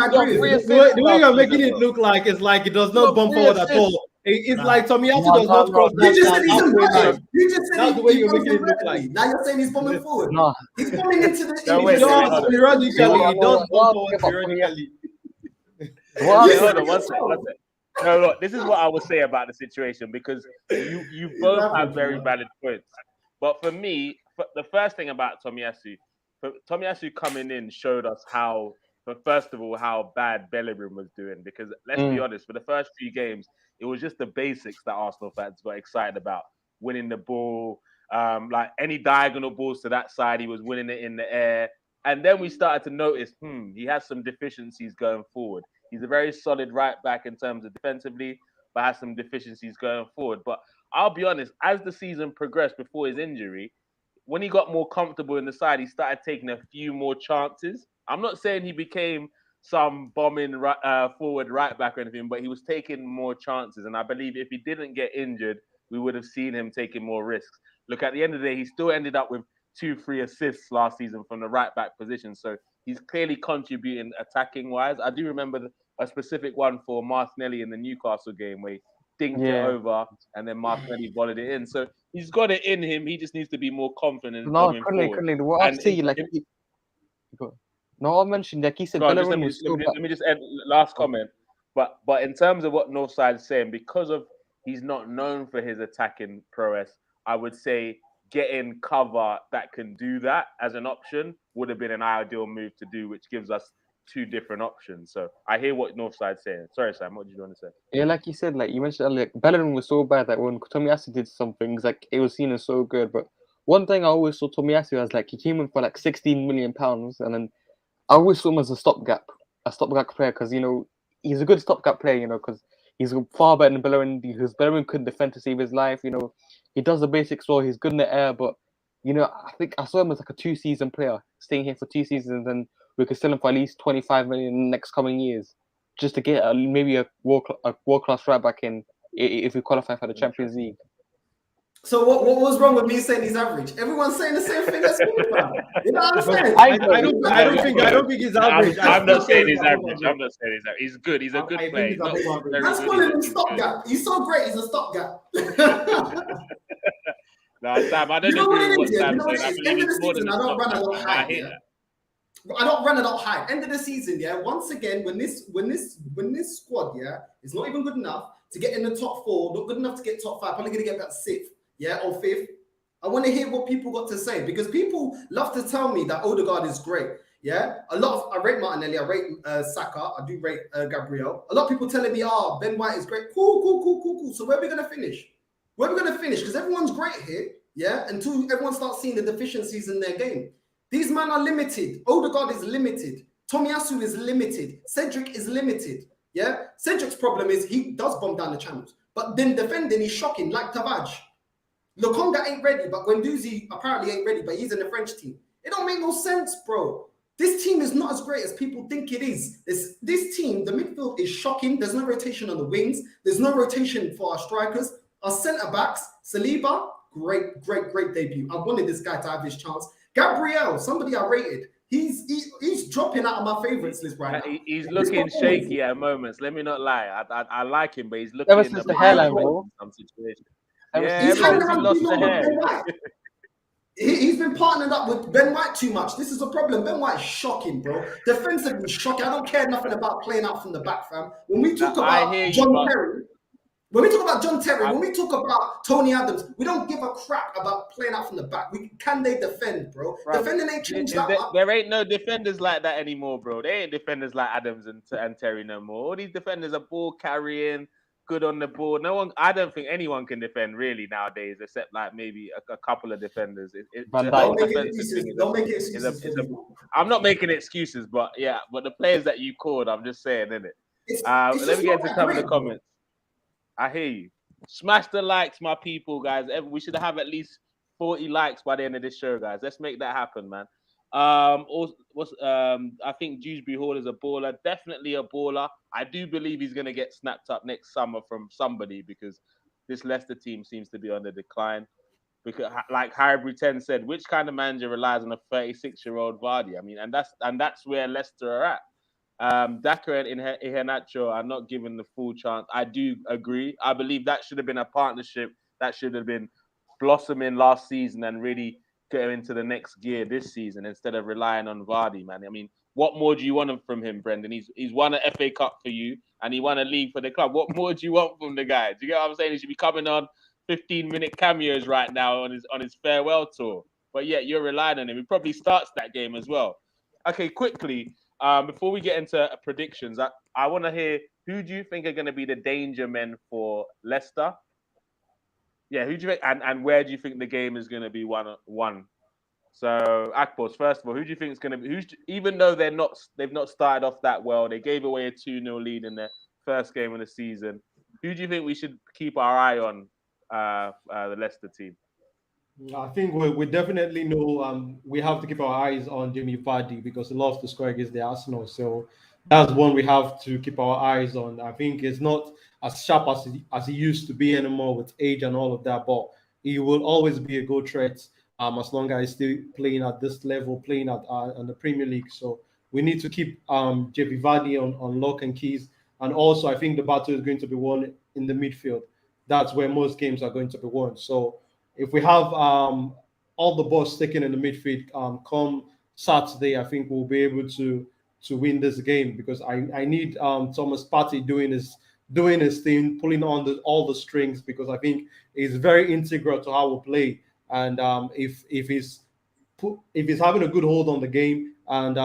agrees.
The way you're making it look like it's like it does not bomb forward at all. It's like Tomiyasu does not cross.
You just said he's inverted. You just said
that's the way you're making it look like.
Now you're saying he's bombing forward.
No.
He's bombing into the.
Periodically, he does bomb forward periodically.
Hold on, one second. No, look, this is what I would say about the situation because you both have very valid points. But for me, the first thing about Tomiyasu coming in showed us first of all, how bad Bellerin was doing. Because let's be honest, for the first few games, it was just the basics that Arsenal fans got excited about. Winning the ball, like any diagonal balls to that side, he was winning it in the air. And then we started to notice, he has some deficiencies going forward. He's a very solid right back in terms of defensively, but has some deficiencies going forward. But I'll be honest, as the season progressed before his injury, when he got more comfortable in the side, he started taking a few more chances. I'm not saying he became some bombing forward right back or anything, but he was taking more chances. And I believe if he didn't get injured, we would have seen him taking more risks. Look, at the end of the day, he still ended up with 2-3 assists last season from the right back position. So he's clearly contributing attacking wise. I do remember a specific one for Martinelli in the Newcastle game where he dinked it over and then Martinelli volleyed it in. So he's got it in him. He just needs to be more confident.
Couldn't. What I see, like, I mentioned, like he said,
let me just add last comment. But in terms of what Northside is saying, because of he's not known for his attacking prowess, I would say getting cover that can do that as an option would have been an ideal move to do, which gives us two different options. So I hear what Northside's saying. Sorry, Sam, what did you want to say?
Yeah, like you said, like you mentioned earlier, Bellerin was so bad that when Tomiyasu did some things, like it was seen as so good. But one thing I always saw Tomiyasu as, like, he came in for like £16 million, and then I always saw him as a stopgap player because he's a good stopgap player, because he's far better than Bellerin because Bellerin couldn't defend to save his life. He does the basics well. He's good in the air, but I think I saw him as like a 2-season player, staying here for 2 seasons, and we could sell him for at least 25 million in the next coming years, just to get maybe a world-class right back in if we qualify for the Champions League.
So what was wrong with me saying he's average? Everyone's saying the same thing as me, man. You know what I'm saying?
I don't think he's average.
I'm not saying he's average. He's good. He's a good player.
That's calling him stopgap. He's so great. He's a stopgap.
No, Sam, I don't agree with what Sam said. I believe he's more than a stopgap. I hear that.
I don't run it out high. End of the season, once again, when this squad, is not even good enough to get in the top 4, not good enough to get top 5, probably going to get about 6th, or 5th. I want to hear what people got to say because people love to tell me that Odegaard is great. I rate Martinelli, I rate Saka, I do rate Gabriel. A lot of people telling me, Ben White is great. Cool. So where are we going to finish? Because everyone's great here, until everyone starts seeing the deficiencies in their game. These men are limited. Odegaard is limited. Tomiyasu is limited. Cedric is limited. Cedric's problem is he does bomb down the channels. But then defending is shocking, like Tavaj. Lokonga ain't ready, but Guendouzi apparently ain't ready, but he's in the French team. It don't make no sense, bro. This team is not as great as people think it is. This team, the midfield is shocking. There's no rotation on the wings. There's no rotation for our strikers. Our centre backs, Saliba, great debut. I wanted this guy to have his chance. Gabriel, somebody I rated. He's dropping out of my favourites list right now.
He's looking shaky at moments. Let me not lie. I like him, but he's looking
Ever
in
since
the
the hairline, bro.
in some situations.
Ever
Yeah,
since-
ever
He's
since he lost the hair.
He's been partnered up with Ben White too much. This is a problem. Ben White's shocking, bro. Defensively shocking. I don't care nothing about playing out from the back, fam. When we talk about John Terry, when we talk about Tony Adams, we don't give a crap about playing out from the back. Can they defend, bro? Defending ain't changed that much.
There ain't no defenders like that anymore, bro. They ain't defenders like Adams and Terry no more. All these defenders are ball carrying, good on the ball. No one, I don't think anyone can defend really nowadays, except like maybe a couple of defenders.
Don't make excuses.
I'm not making excuses, but the players that you called, I'm just saying, innit? Let me get into some of the comments. I hear you. Smash the likes, my people, guys. We should have at least 40 likes by the end of this show, guys. Let's make that happen, man. I think Dewsbury Hall is a baller, definitely a baller. I do believe he's going to get snapped up next summer from somebody because this Leicester team seems to be on the decline. Because, like Harry 10 said, which kind of manager relies on a 36-year-old Vardy? I mean, and that's where Leicester are at. Daka and Iheanacho are not given the full chance. I do agree. I believe that should have been a partnership that should have been blossoming last season and really get into the next gear this season instead of relying on Vardy, man. I mean, what more do you want from him, Brendan? He's won an FA Cup for you and he won a league for the club. What more do you want from the guy? Do you get what I'm saying? He should be coming on 15-minute cameos right now on his farewell tour. But yet you're relying on him. He probably starts that game as well. Okay, quickly. Before we get into predictions, I want to hear who do you think are going to be the danger men for Leicester? Yeah, who do you think, and where do you think the game is going to be won? So, Akpos, first of all, who do you think is going to be? Even though they've not started off that well, they gave away a 2-0 lead in their first game of the season. Who do you think we should keep our eye on? The Leicester team.
I think we definitely know we have to keep our eyes on Jamie Vardy because he loves to score against the Arsenal. So that's one we have to keep our eyes on. I think it's not as sharp as he used to be anymore with age and all of that, but he will always be a goal threat as long as he's still playing at this level, playing at the Premier League. So we need to keep Jamie Vardy on lock and keys. And also, I think the battle is going to be won in the midfield. That's where most games are going to be won. So if we have all the balls taken in the midfield come Saturday, I think we'll be able to win this game because I need Thomas Partey doing his thing, pulling on all the strings because I think it's very integral to how we play. And if he's having a good hold on the game and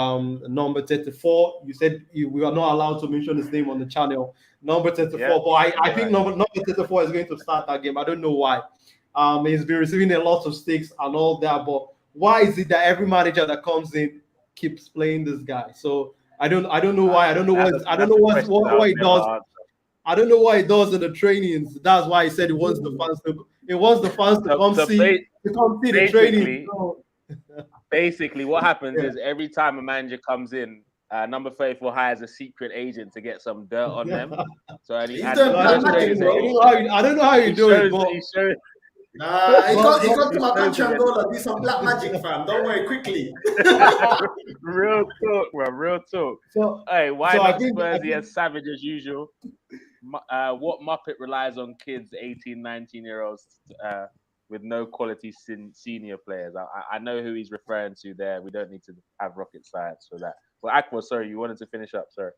number 34, you said we are not allowed to mention his name on the channel. Number 34, but I think number 34 is going to start that game. I don't know why. He's been receiving a lot of sticks and all that, but why is it that every manager that comes in keeps playing this guy? So I don't know why. I don't know what he does. I don't know what he does in the trainings. That's why he said he wants the fans to come see the training. So.
Basically, what happens is every time a manager comes in, number 34 hires a secret agent to get some dirt on them. So I don't know how you do it, but
he got to my country Angola, do some black magic, fam. Don't worry, quickly.
Real talk, bro. Real talk. So, hey, why not Spursy as savage as usual? What Muppet relies on kids, 18, 19-year-olds, with no quality senior players? I know who he's referring to there. We don't need to have rocket science for that. Well, Aqua, sorry, you wanted to finish up, sorry.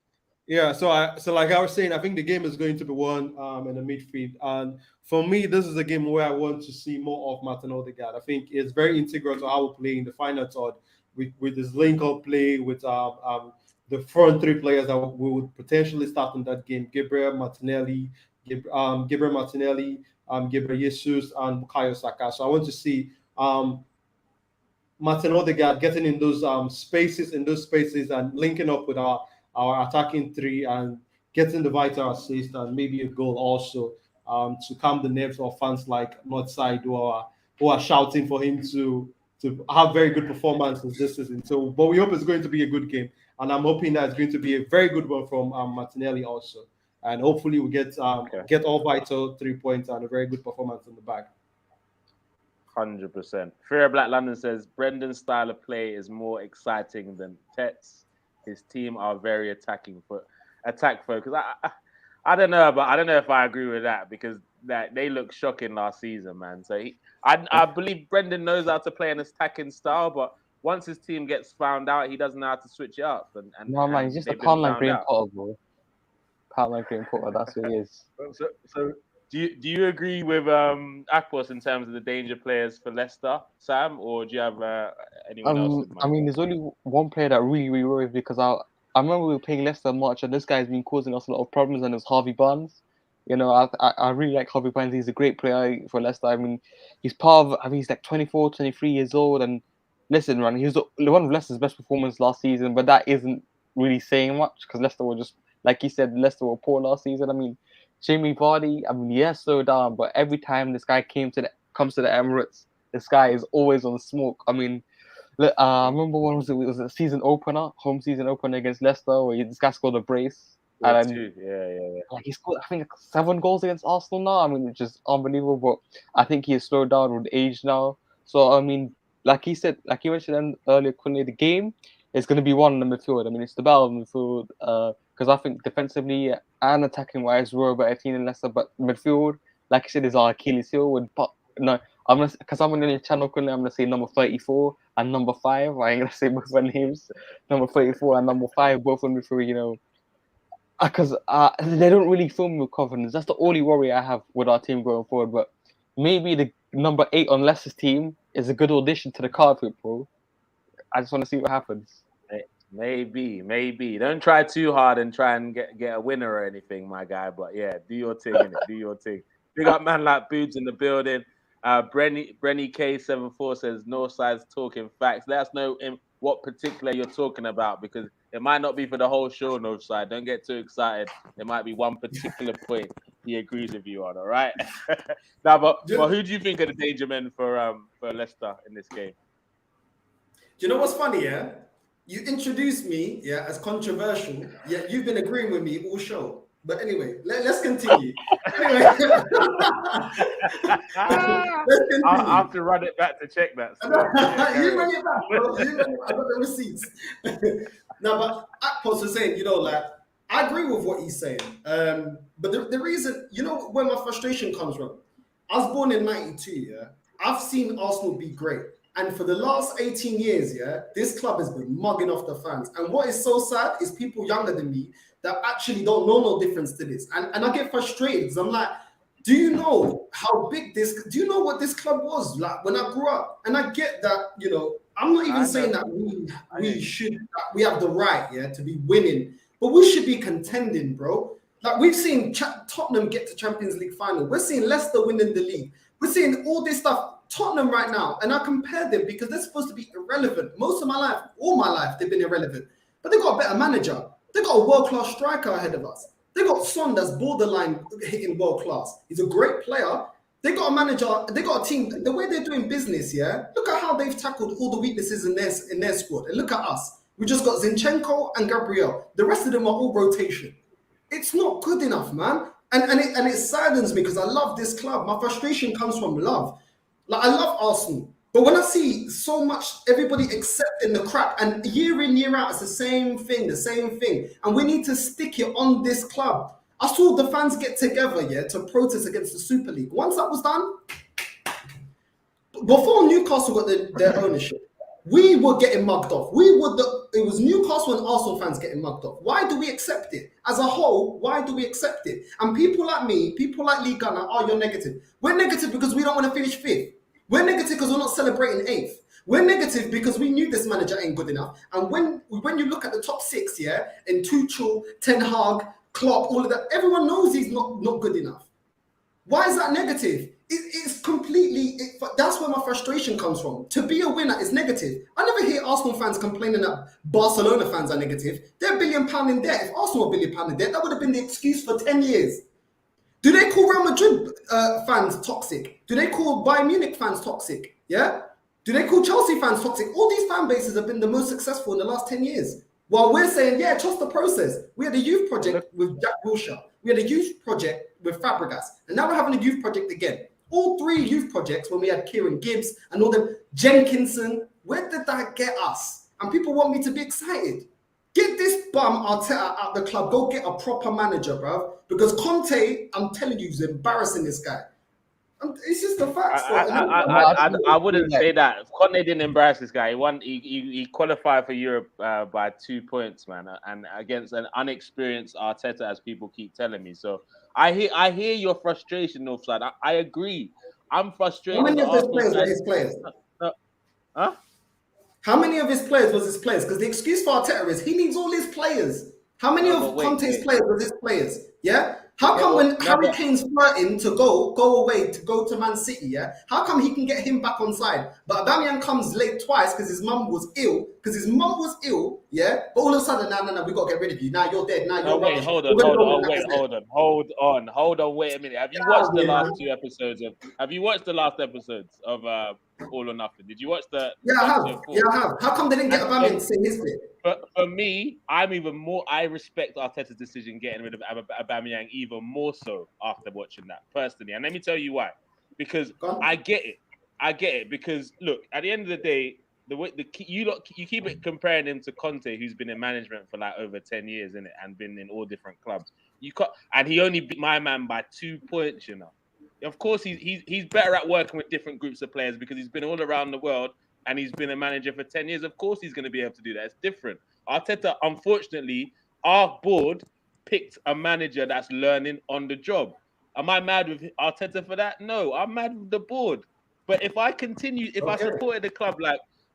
Yeah, so like I was saying, I think the game is going to be won in the midfield. And for me, this is a game where I want to see more of Martin Odegaard. I think it's very integral to how we play in the final third with this link-up play, with the front three players that we would potentially start in that game. Gabriel Martinelli, Gabriel Jesus, and Bukayo Saka. So I want to see Martin Odegaard getting in those spaces and linking up with our attacking three and getting the vital assist and maybe a goal also to calm the nerves of fans like Northside who are shouting for him to to have very good performances this season. So, but we hope it's going to be a good game, and I'm hoping that it's going to be a very good one from Martinelli also, and hopefully we get all vital 3 points and a very good performance in the back.
100%. Fear of Black London says Brendan's style of play is more exciting than Tet's. His team are very attack focused. I don't know, but I don't know if I agree with that because they look shocking last season, man. So I believe Brendan knows how to play an attacking style, but once his team gets found out, he doesn't know how to switch it up.
No, man, he's just a palm like Graham Potter, bro. Palm like Graham Potter, that's what he is.
So do you agree with Akpos in terms of the danger players for Leicester, Sam, or do you have anyone else in mind?
I mean, there's only one player that really worries because I remember we were playing Leicester much, and this guy's been causing us a lot of problems, and it's Harvey Barnes. You know, I really like Harvey Barnes. He's a great player for Leicester. I mean, he's he's like 24, 23 years old, and listen, man, he was one of Leicester's best performers last season, but that isn't really saying much because Leicester were just, like you said, Leicester were poor last season. I mean, Jamie Vardy, I mean, yes, slow down, but every time this guy comes to the Emirates, this guy is always on smoke. I mean, I remember when it was a home season opener against Leicester, where this guy scored a brace.
Yeah.
Like he scored, I think, 7 goals against Arsenal now. I mean, it's just unbelievable. But I think he has slowed down with age now. So I mean, like he mentioned earlier, Kunle, the game is going to be won in the midfield. I mean, it's the battle in the midfield. Because I think defensively and attacking wise, we're a better team than Leicester. But midfield, like I said, is our Achilles heel. Because I'm on the channel, I'm gonna say number 34 and number 5. I ain't gonna say both their names. Number 34 and number 5, both on midfield. You know, because they don't really fill me with confidence. That's the only worry I have with our team going forward. But maybe the number 8 on Leicester's team is a good audition to the carpet, bro. I just want to see what happens.
Maybe. Don't try too hard and try and get a winner or anything, my guy. But yeah, do your thing, innit? Do your thing. Big up man like Boots in the building. Brenny K74 says Northside's talking facts. Let us know in what particular you're talking about because it might not be for the whole show, Northside. Don't get too excited. There might be one particular point he agrees with you on, all right? Now, but who do you think are the danger men for Leicester in this game?
Do you know what's funny, yeah? You introduced me, as controversial, yet you've been agreeing with me all show. But anyway, let's continue. Anyway, let's continue.
I'll have to run it back to check that.
You bring it back, bro. I got the receipts. No, but Akpos was saying, you know, like, I agree with what he's saying. But the reason, you know, where my frustration comes from, I was born in 92, yeah? I've seen Arsenal be great. And for the last 18 years, this club has been mugging off the fans. And what is so sad is people younger than me that actually don't know no difference to this. And I get frustrated because I'm like, do you know how big do you know what this club was like when I grew up? And I get that, you know, I'm not even saying that we have the right, to be winning, but we should be contending, bro. Like we've seen Tottenham get to Champions League final. We're seeing Leicester winning the league. We're seeing all this stuff. Tottenham right now, and I compare them because they're supposed to be irrelevant. Most of my life, all my life, they've been irrelevant. But they got a better manager. They got a world-class striker ahead of us. They got Son that's borderline hitting world-class. He's a great player. They got a manager. They got a team. The way they're doing business, look at how they've tackled all the weaknesses in their squad. And look at us. We just got Zinchenko and Gabriel. The rest of them are all rotation. It's not good enough, man. And it saddens me because I love this club. My frustration comes from love. Like, I love Arsenal, but when I see so much everybody accepting the crap and year in, year out, it's the same thing, and we need to stick it on this club. I saw the fans get together, to protest against the Super League. Once that was done, before Newcastle got their ownership, we were getting mugged off. It was Newcastle and Arsenal fans getting mugged off. Why do we accept it? As a whole, why do we accept it? And people like me, people like Lee Gunner, you're negative. We're negative because we don't want to finish 5th. We're negative because we're not celebrating 8th. We're negative because we knew this manager ain't good enough. And when you look at the top 6, in Tuchel, Ten Hag, Klopp, all of that, everyone knows he's not good enough. Why is that negative? It's completely, that's where my frustration comes from. To be a winner is negative. I never hear Arsenal fans complaining that Barcelona fans are negative. They're £1 billion in debt. If Arsenal were £1 billion in debt, that would have been the excuse for 10 years. Do they call Real Madrid fans toxic? Do they call Bayern Munich fans toxic? Yeah? Do they call Chelsea fans toxic? All these fan bases have been the most successful in the last 10 years. While we're saying, yeah, trust the process. We had a youth project with Jack Wilshere. We had a youth project with Fabregas. And now we're having a youth project again. All 3 youth projects, when we had Kieran Gibbs and all them, Jenkinson, where did that get us? And people want me to be excited. Get this bum Arteta out the club. Go get a proper manager, bro. Because Conte, I'm telling you, is embarrassing this guy. It's just the facts.
I wouldn't say that. Conte didn't embarrass this guy. He won. He qualified for Europe by 2 points, man, and against an unexperienced Arteta, as people keep telling me. So I hear your frustration, Northside. I agree. I'm frustrated.
How many of his players were his players?
Huh?
How many of his players was his players? Because the excuse for Arteta is he needs all his players. How many of Conte's players was his players? Yeah. How come when Harry Kane's flirting to go away to go to Man City, yeah? How come he can get him back on side? But Aubameyang comes late twice because his mum was ill. Yeah? But all of a sudden, no, we got to get rid of you. Now you're dead. Now you're
wait, hold on, wait a minute. Have you watched the last 2 episodes of All or Nothing? Did you watch the
I have. How come they didn't get Aubameyang to say his bit?
For me, I respect Arteta's decision getting rid of Aubameyang even more so after watching that, personally. And let me tell you why. Because I get it. Because look, at the end of the day, you keep it comparing him to Conte, who's been in management for like over 10 years, innit, and been in all different clubs. And he only beat my man by 2 points, you know. Of course, he's better at working with different groups of players because he's been all around the world and he's been a manager for 10 years. Of course, he's going to be able to do that. It's different. Arteta, unfortunately, our board picked a manager that's learning on the job. Am I mad with Arteta for that? No, I'm mad with the board. But if I supported the club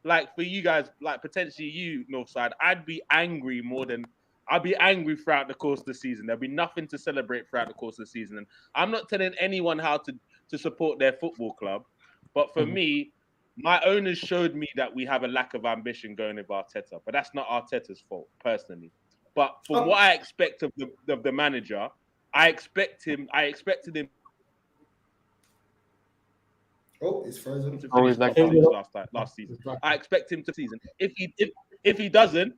like for you guys, like potentially you, Northside, I'd be angry throughout the course of the season. There'll be nothing to celebrate throughout the course of the season. And I'm not telling anyone how to support their football club. But for me, my owners showed me that we have a lack of ambition going with Arteta. But that's not Arteta's fault, personally. But from what I expect of the manager, I expected him.
Oh, it's frozen.
Last season. I expect him to season. If he doesn't,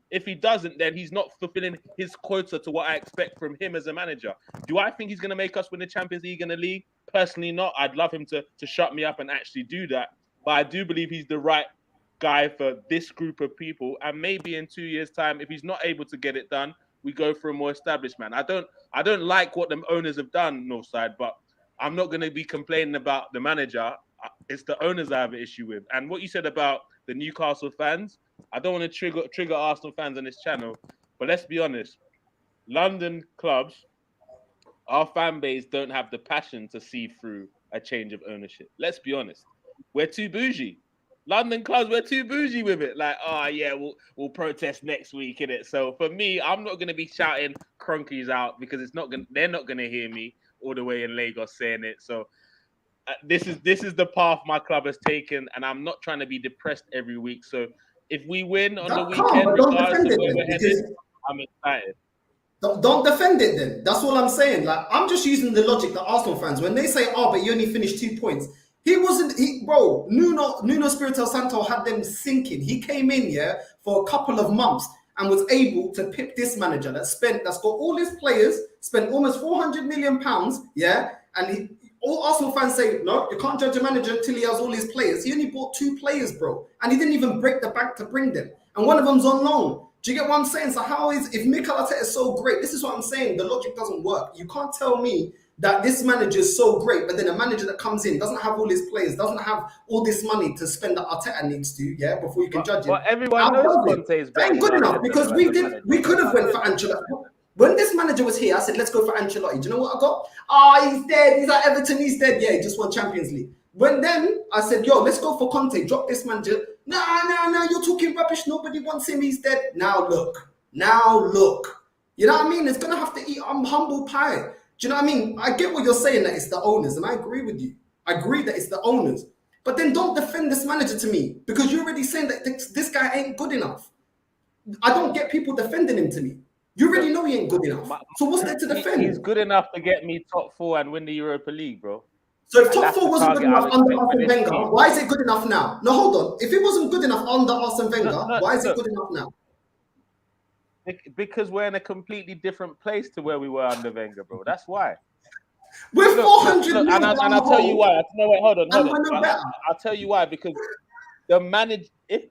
then he's not fulfilling his quota to what I expect from him as a manager. Do I think he's going to make us win the Champions League and the league? Personally, not. I'd love him to shut me up and actually do that. But I do believe he's the right guy for this group of people. And maybe in 2 years' time, if he's not able to get it done, we go for a more established man. I don't like what the owners have done, Northside, but I'm not going to be complaining about the manager. It's the owners I have an issue with. And what you said about the Newcastle fans, I don't want to trigger Arsenal fans on this channel, but let's be honest. London clubs, our fan base don't have the passion to see through a change of ownership. Let's be honest. We're too bougie. London clubs, we're too bougie with it. Like, we'll protest next week, innit? So for me, I'm not going to be shouting Cronkies out because they're not going to hear me all the way in Lagos saying it. So this is the path my club has taken, and I'm not trying to be depressed every week. So if we win on the weekend, regardless of where we're headed, I'm excited.
Don't defend it then. That's all I'm saying. Like, I'm just using the logic that Arsenal fans, when they say, but you only finished 2 points. Nuno Espirito Santo had them sinking. He came in, for a couple of months and was able to pick this manager that's got all his players, spent almost £400 million, and all Arsenal fans say, no, you can't judge a manager until he has all his players. He only bought 2 players, bro. And he didn't even break the bank to bring them. And one of them's on loan. Do you get what I'm saying? So if Mikel Arteta is so great, this is what I'm saying. The logic doesn't work. You can't tell me that this manager is so great, but then a manager that comes in doesn't have all his players, doesn't have all this money to spend that Arteta needs to, before you can judge him.
But everyone knows Conte is better.
That ain't good enough because we could have went for Ancelotti. When this manager was here, I said, let's go for Ancelotti. Do you know what I got? He's dead. He's at Everton. He's dead. Yeah, he just won Champions League. Then I said, let's go for Conte. Drop this manager. No, you're talking rubbish. Nobody wants him. He's dead. Now look. You know what I mean? It's going to have to eat humble pie. Do you know what I mean? I get what you're saying, that it's the owners, and I agree with you. I agree that it's the owners. But then don't defend this manager to me, because you're already saying that this guy ain't good enough. I don't get people defending him to me. You already know he ain't good enough. So what's there to defend?
He's good enough to get me top 4 and win the Europa League, bro.
So if
And
top
that's
four
the
wasn't good
target I'm
enough under
expecting
Arsene
this
Wenger,
season.
why is it good enough now? No, hold on. If it wasn't good enough under Arsene Wenger,
No,
why is it
look,
good enough now?
because we're in a completely different place to where we were under Wenger, bro. That's why.
We're
Look,
400
look,
mil
and
down
I'll
the
tell you
hole,
why. No, wait, hold on.
and we're no better.
I'll tell you why. Because the manage, if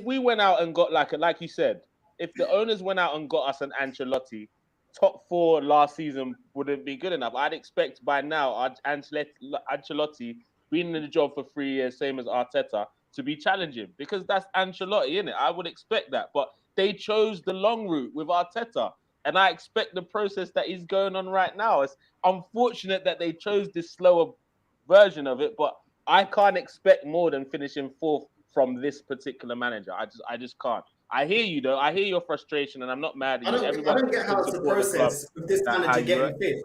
we went out and got like you said, if the owners went out and got us an Ancelotti, top four last season wouldn't be good enough. I'd expect by now Ancelotti being in the job for 3 years, same as Arteta, to be challenging because that's Ancelotti, isn't it? I would expect that, but they chose the long route with Arteta. And I expect the process that is going on right now. It's unfortunate that they chose this slower version of it, but I can't expect more than finishing fourth from this particular manager. I just can't. I hear you though. I hear your frustration, and I'm not mad at you.
I don't get how it's a process with this manager getting fifth.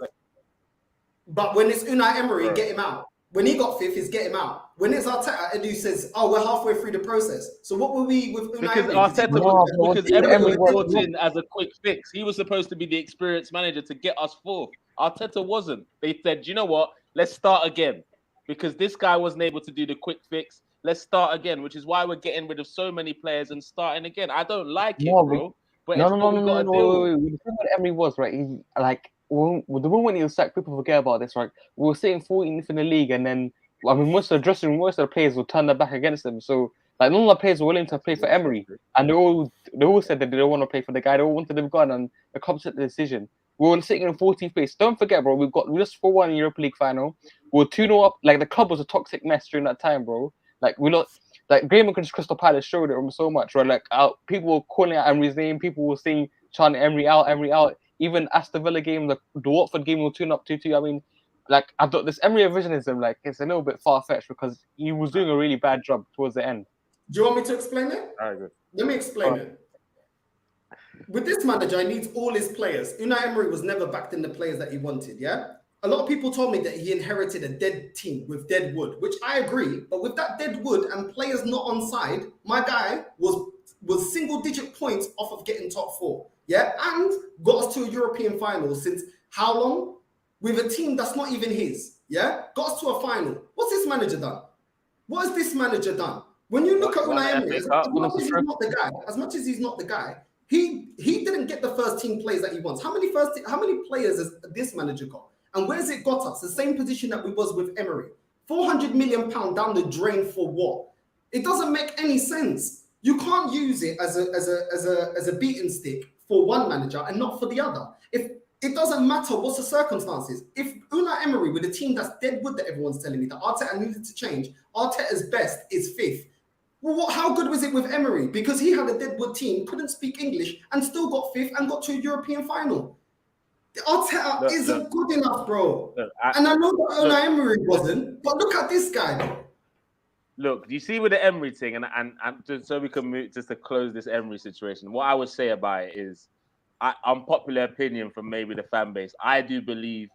But when it's Unai Emery, get him out. When he got fifth, is get him out. When it's Arteta, Edu says, "Oh, we're halfway through the process." So what were we with Unai
because
Emery?
Because Emery was brought in as a quick fix. He was supposed to be the experienced manager to get us fourth. Arteta wasn't. They said, you know what? Let's start again. Because this guy wasn't able to do the quick fix. Let's start again, which is why we're getting rid of so many players and starting again. I don't like it, bro. But it's what we got to do.
The thing with Emery was, right, he, like, the moment when he was sacked, people forget about this, right? We were sitting 14th in the league, and then, I mean, most of the players will turn their back against him. So, like, none of the players were willing to play for Emery. And they all said that they don't want to play for the guy. They all wanted him gone, and the club took the decision. We were sitting in 14th place. Don't forget, bro, we just 4-1 in Europa League final. We were 2-0 up. Like, the club was a toxic mess during that time, bro. Like, we lost. Like, game against Crystal Palace showed it so much, right? Like, people were calling out Emery's name. People were saying, chanting Emery out, Emery out. Even Aston Villa game, the Watford game, we were 2-up 2-2. I mean, like, I thought this Emery revisionism, like, it's a little bit far-fetched because he was doing a really bad job towards the end.
Do you want me to explain it?
All right, good.
Let me explain it. With this manager, he needs all his players. Unai Emery was never backed in the players that he wanted, yeah? A lot of people told me that he inherited a dead team with dead wood, which I agree. But with that dead wood and players not on side, my guy was single-digit points off of getting top four, yeah? And got us to a European final since how long? With a team that's not even his, yeah? Got us to a final. What's this manager done? What has this manager done? When you look at Unai Emery, as much as he's not the guy, he didn't get the first team players that he wants. How many players has this manager got? And where's it got us? The same position that we was with Emery. £400 million down the drain for what? It doesn't make any sense. You can't use it as a beating stick for one manager and not for the other. If it doesn't matter what's the circumstances. If Unai Emery with a team that's dead wood that everyone's telling me that Arteta needed to change, Arteta's best is fifth. Well, how good was it with Emery? Because he had a deadwood team, couldn't speak English, and still got fifth and got to a European final. Arteta isn't good enough, bro. And I know that Unai Emery wasn't, but look at this guy.
Look, you see with the Emery thing, and just so we can move just to close this Emery situation, what I would say about it is, unpopular opinion from maybe the fan base. I do believe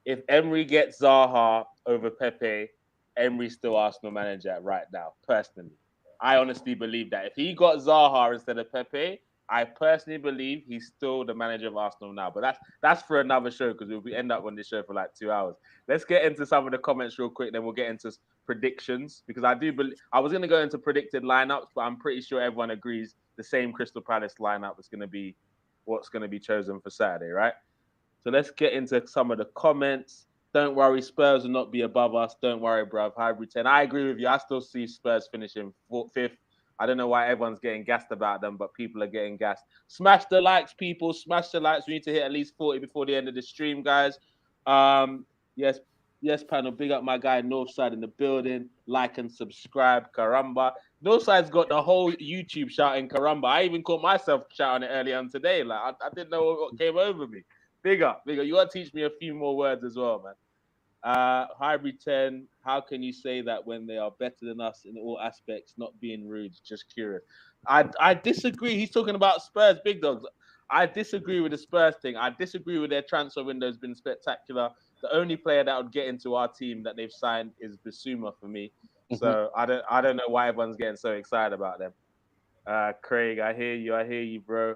if Emery gets Zaha over Pepe, Emery's still Arsenal manager right now, personally. I honestly believe that. If he got Zaha instead of Pepe, I personally believe he's still the manager of Arsenal now. But that's for another show because we'll end up on this show for like 2 hours. Let's get into some of the comments real quick, then we'll get into predictions because I do believe I was going to go into predicted lineups, but I'm pretty sure everyone agrees the same Crystal Palace lineup is going to be what's going to be chosen for Saturday, right? So let's get into some of the comments. Don't worry, Spurs will not be above us. Don't worry, bruv. Hybrid 10. I agree with you. I still see Spurs finishing fifth. I don't know why everyone's getting gassed about them, but people are getting gassed. Smash the likes, people. Smash the likes. We need to hit at least 40 before the end of the stream, guys. Yes, panel. Big up my guy Northside in the building. Like and subscribe, Karamba. Northside's got the whole YouTube shouting Karamba. I even caught myself shouting it earlier on today. Like I didn't know what came over me. Big up. You got to teach me a few more words as well, man. Hybrid 10, how can you say that when they are better than us in all aspects, not being rude, just curious? I disagree. He's talking about Spurs, big dogs. I disagree with the Spurs thing. I disagree with their transfer window has been spectacular. The only player that would get into our team that they've signed is Bissouma for me. So I don't know why everyone's getting so excited about them. Craig, I hear you, bro.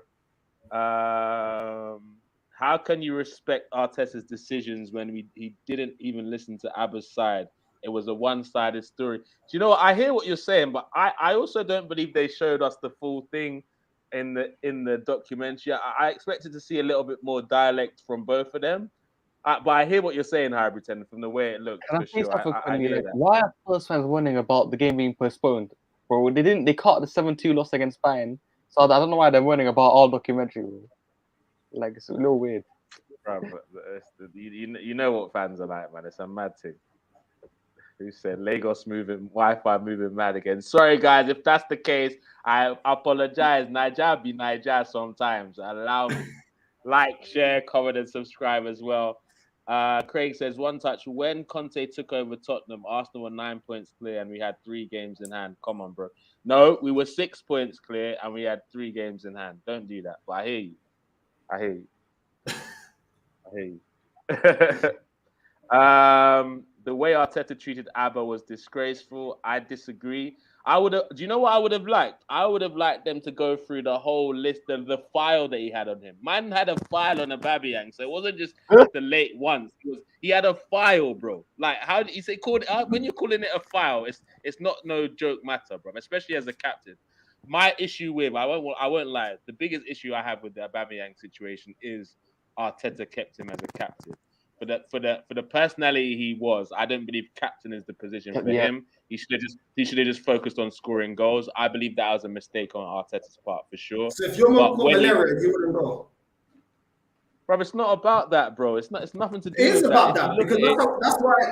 How can you respect Arteta's decisions when he didn't even listen to Abba's side? It was a one-sided story. Do you know what? I hear what you're saying, but I also don't believe they showed us the full thing in the documentary. I expected to see a little bit more dialect from both of them. But I hear what you're saying, Hybrid 10, from the way it looks,
Can I
for
say
sure.
something
I
funny?
hear
Like,
that.
why are Spurs fans warning about the game being postponed? Bro, they cut the 7-2 loss against Bayern. So I don't know why they're warning about our documentary, bro. Like, it's a little weird.
Bro, you know what fans are like, man. It's a mad thing. Who said Lagos moving, Wi-Fi moving mad again? Sorry, guys, if that's the case, I apologize. Niger be Niger sometimes. Allow me. Like, share, comment, and subscribe as well. Craig says, one touch. When Conte took over Tottenham, Arsenal were 9 points clear and we had 3 games in hand. Come on, bro. No, we were 6 points clear and we had 3 games in hand. Don't do that. But I hear you. I hear you. The way Arteta treated Abba was disgraceful. I disagree. Do you know what I would have liked? I would have liked them to go through the whole list of the file that he had on him. Man had a file on Aubameyang, so it wasn't just the late ones. He had a file, bro. Like, how do you say when you're calling it a file? It's not no joke matter, bro. Especially as a captain. My issue with I won't lie. The biggest issue I have with the Aubameyang situation is Arteta kept him as a captain. For the personality he was, I don't believe captain is the position for him. He should have just focused on scoring goals. I believe that was a mistake on Arteta's part for sure.
So if your mom caught malaria, you wouldn't go.
Bro, it's not about that, bro. It's nothing to do with that.
It is about that because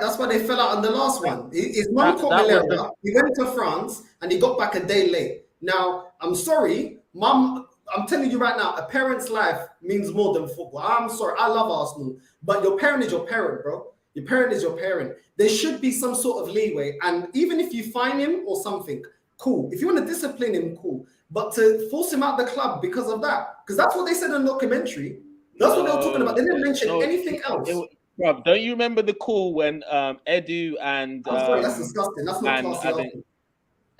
that's why they fell out on the last one. His mom caught malaria. He went to France and he got back a day late. Now, I'm sorry, mom. I'm telling you right now, a parent's life means more than football. I'm sorry, I love Arsenal, but your parent is your parent, bro. Your parent is your parent. There should be some sort of leeway, and even if you fine him or something, cool. If you want to discipline him, cool. But to force him out the club because of that, because that's what they said in the documentary. That's what they were talking about. They didn't mention anything else.
Bro, don't you remember the call when Edu and
I'm sorry, that's disgusting. That's not classy.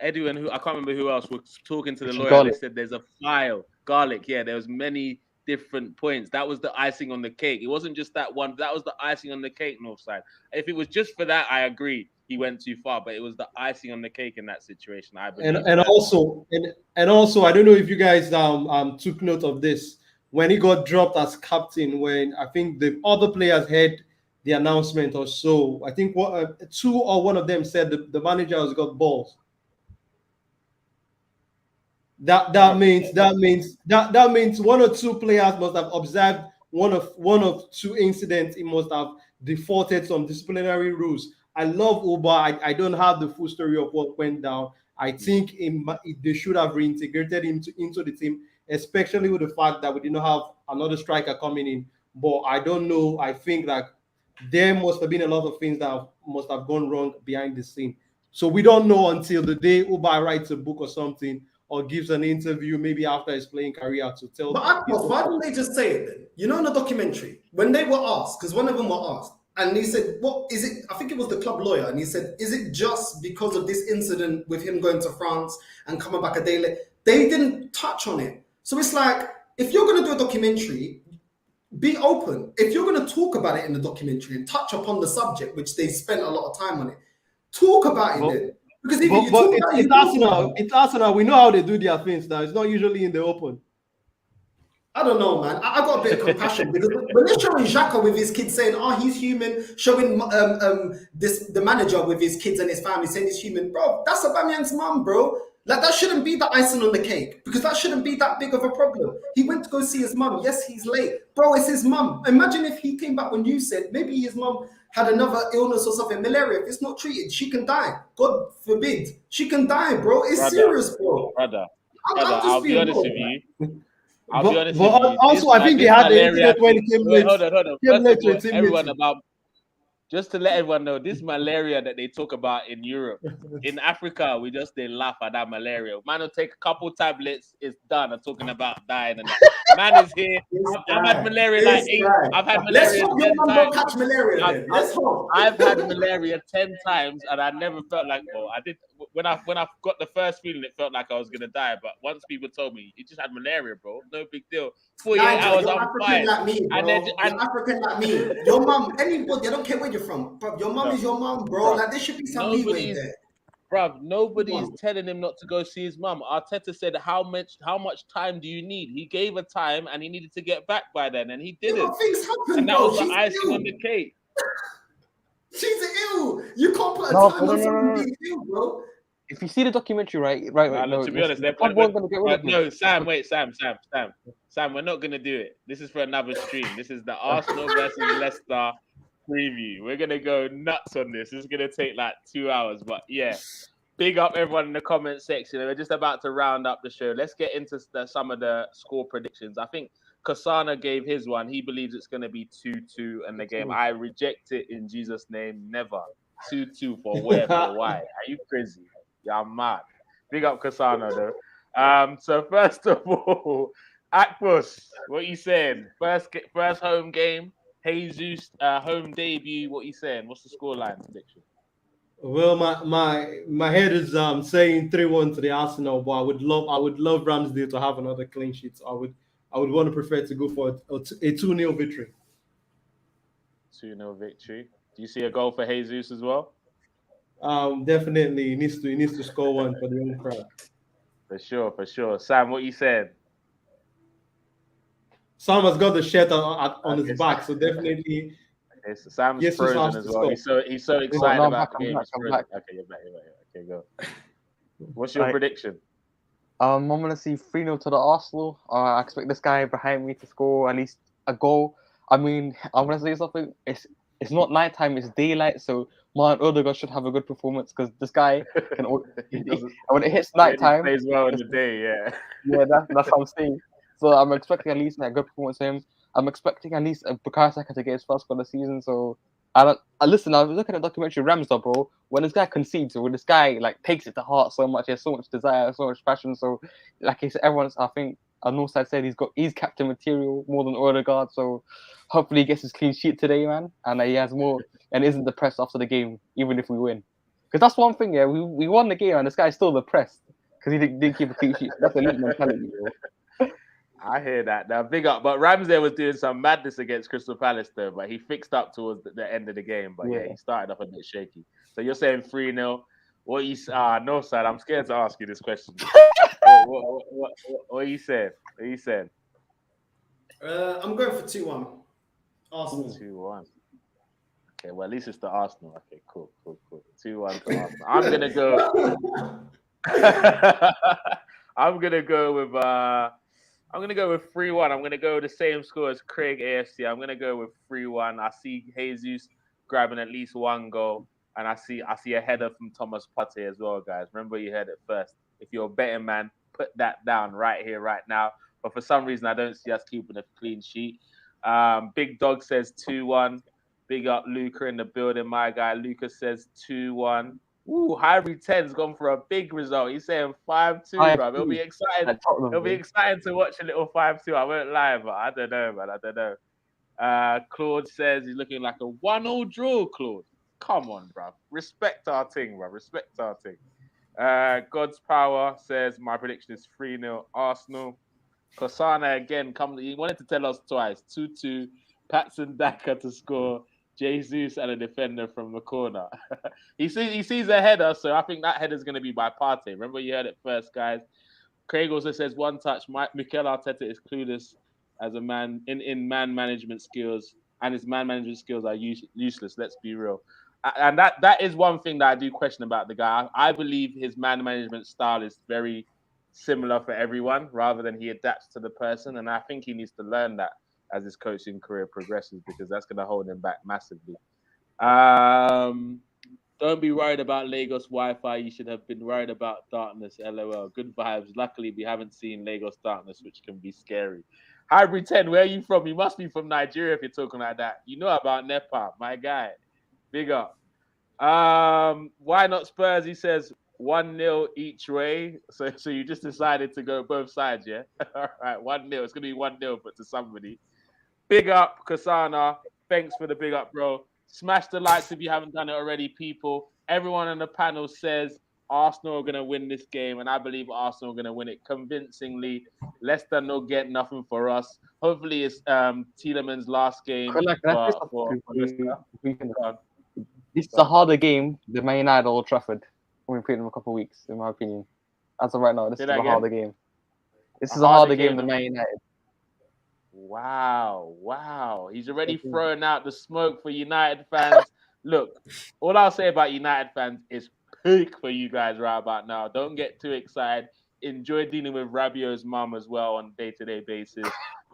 Edu and I can't remember who else was talking to the lawyer. They said there's a file. Garlic, yeah, there was many different points. That was the icing on the cake. It wasn't just that one. That was the icing on the cake, Northside. If it was just for that, I agree. He went too far, but it was the icing on the cake in that situation. I believe. And
also, I don't know if you guys took note of this when he got dropped as captain. When I think the other players heard the announcement or so, I think two or one of them said the manager has got balls. That means one or two players must have observed one of two incidents. He must have defaulted some disciplinary rules. I love Uba. I don't have the full story of what went down. I think they should have reintegrated him into the team, especially with the fact that we did not have another striker coming in. But I don't know. I think that there must have been a lot of things that must have gone wrong behind the scene. So we don't know until the day Uba writes a book or something, or gives an interview maybe after his playing career to tell.
But why didn't they just say it then? You know, in the documentary, when they were asked, because one of them were asked, and he said, "What is it?" I think it was the club lawyer, and he said, "Is it just because of this incident with him going to France and coming back a day late?" They didn't touch on it. So it's like, if you're going to do a documentary, be open. If you're going to talk about it in the documentary and touch upon the subject, which they spent a lot of time on it, talk about it then. Because
it's Arsenal. We know how they do their things now. It's not usually in the open.
I don't know, man. I got a bit of compassion because when they're showing Xhaka with his kids saying, "Oh, he's human," showing the manager with his kids and his family saying he's human, bro. That's Aubameyang's mum, bro. Like, that shouldn't be the icing on the cake because that shouldn't be that big of a problem. He went to go see his mum. Yes, he's late, bro. It's his mum. Imagine if he came back when you said maybe his mum had another illness or something, malaria. If it's not treated, she can die. God forbid, she can die, bro. It's serious, bro.
Brother, I'll be honest with you.
Also, I think they had the incident when he came late.
Hold on. Everyone about. Just to let everyone know, this malaria that they talk about in Europe, in Africa, they laugh at that malaria. Man will take a couple tablets, it's done. I'm talking about dying. And that. Man is here. I've had malaria like 8. I've had malaria 10 times.
Catch malaria.
I've had malaria 10 times, and I never felt like, oh, I did. when I got the first feeling, it felt like I was gonna die. But once people told me you just had malaria, bro, no big deal. 48
Nigel,
hours,
you're
I'm
African
fine.
like me, bro.
And then
You're African like me. Your mum, anybody, I don't care where you're from, bro. Your mum is your mum, bro.
Bruv,
Like there should be some leeway there.
nobody's telling him not to go see his mum. Arteta said, "How much time do you need?" He gave a time, and he needed to get back by then, and he
Yeah,
didn't.
but things happen,
And that
bro.
was the
She's
icing
ill.
on the cake.
She's ill. You can't put a
No,
time
no,
on
no,
someone
no.
being ill, bro.
If you see the documentary, right, no,
To be honest,
someone's gonna get rid of him.
no, Sam, wait, Sam, we're not gonna do it. This is for another stream. This is the Arsenal versus Leicester preview. We're gonna go nuts on this. This is gonna take like 2 hours, but yeah. Big up everyone in the comment section. We're just about to round up the show. Let's get into some of the score predictions. I think Kasana gave his one. He believes it's going to be 2-2 in the game. I reject it in Jesus' name. Never. 2-2 for where? For why? Are you crazy? Yeah, I'm mad. Big up Kasana, though. So first of all, Akbus, what you saying? First home game. Jesus, home debut. What you saying? What's the scoreline prediction?
Well, my head is saying 3-1 to the Arsenal, but I would love Ramsdale to have another clean sheet. I would want to prefer to go for a 2-0 victory.
2-0 victory. Do you see a goal for Jesus as well?
Definitely, he needs to score one for the home crowd.
For sure. Sam, what you said?
Sam has got the shirt on his back, so definitely.
Okay, so Sam's
Jesus
frozen as well. He's so excited about the game.
I'm back.
Okay, you're back. Okay, go. What's your prediction?
I'm gonna see 3-0 to the Arsenal. I expect this guy behind me to score at least a goal. I mean, I'm gonna say something. It's not nighttime; it's daylight. So Martin Odegaard should have a good performance because this guy can. When it hits nighttime,
he plays well in the day. Yeah.
Yeah, that's what I'm saying. So I'm expecting at least a good performance from him. I'm expecting at least a Bukayo Saka to get his first goal of the season. So listen, I was looking at the documentary Ramsdale, bro. When this guy concedes, when this guy like takes it to heart so much, he has so much desire, so much passion. So like I said, I think Northside said he's captain material more than Odegaard. So hopefully he gets his clean sheet today, man, and he has more and isn't depressed after the game, even if we win. Because that's one thing, yeah, we won the game and this guy's still depressed because he didn't keep a clean sheet. That's elite mentality, bro.
I hear that. Now, big up. But Ramsdale was doing some madness against Crystal Palace, though. But he fixed up towards the end of the game. But yeah, he started off a bit shaky. So you're saying 3-0. What you Northside? I'm scared to ask you this question. What are you saying? What are you saying?
I'm going for 2-1. Arsenal.
2-1. Okay, well at least it's the Arsenal. Okay, cool. 2-1 to Arsenal. I'm gonna go. I'm gonna go with 3-1. I'm gonna go with the same score as Craig AFC. I'm gonna go with 3-1. I see Jesus grabbing at least one goal, and I see a header from Thomas Partey as well, guys. Remember, you heard it first. If you're a betting man, put that down right here, right now. But for some reason, I don't see us keeping a clean sheet. Big Dog says 2-1. Big up Luca in the building, my guy. Lucas says 2-1. Ooh, Harry 10's gone for a big result. He's saying 5-2, bro. It'll be exciting. It'll be exciting to watch a little 5-2. I won't lie, but I don't know, man. I don't know. Claude says he's looking like a 1-0 draw, Claude. Come on, bro. Respect our thing, bro. Respect our thing. God's Power says my prediction is 3-0 Arsenal. Kosana again, he wanted to tell us twice. 2-2. Patson Daka to score. Jesus and a defender from the corner. he sees a header, so I think that header is going to be by Partey. Remember, you heard it first, guys. Craig also says one touch. Mikel Arteta is clueless as a man in man management skills, and his man management skills are useless. Let's be real. And that is one thing that I do question about the guy. I believe his man management style is very similar for everyone, rather than he adapts to the person. And I think he needs to learn that as his coaching career progresses, because that's going to hold him back massively. Don't be worried about Lagos Wi-Fi. You should have been worried about darkness. LOL. Good vibes. Luckily, we haven't seen Lagos darkness, which can be scary. Hybrid 10, where are you from? You must be from Nigeria if you're talking like that. You know about Nepa, my guy. Big up. Why not Spurs? He says 1-0 each way. So you just decided to go both sides, yeah? All right, 1-0. It's going to be 1-0, but to somebody. Big up, Kasana. Thanks for the big up, bro. Smash the likes if you haven't done it already, people. Everyone on the panel says Arsenal are going to win this game, and I believe Arsenal are going to win it convincingly. Leicester no get nothing for us. Hopefully, it's Tielemans' last game
Can I say
for Leicester.
This is a harder game than Man United or Old Trafford when we played them a couple of weeks, in my opinion. As of right now, this is a harder game. This is a harder game than Man United.
Wow. He's already throwing out the smoke for United fans. Look, all I'll say about United fans is peak for you guys right about now. Don't get too excited. Enjoy dealing with Rabiot's mum as well on a day-to-day basis.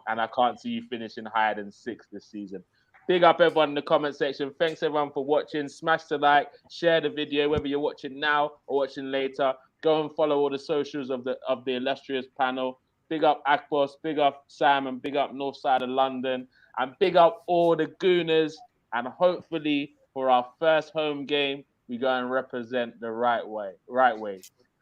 And I can't see you finishing higher than 6 this season. Big up everyone in the comment section. Thanks everyone for watching. Smash the like, share the video, whether you're watching now or watching later. Go and follow all the socials of the illustrious panel. Big up Akbos, big up Sam, and big up North Side of London. And big up all the Gooners. And hopefully for our first home game, we go and represent the right way.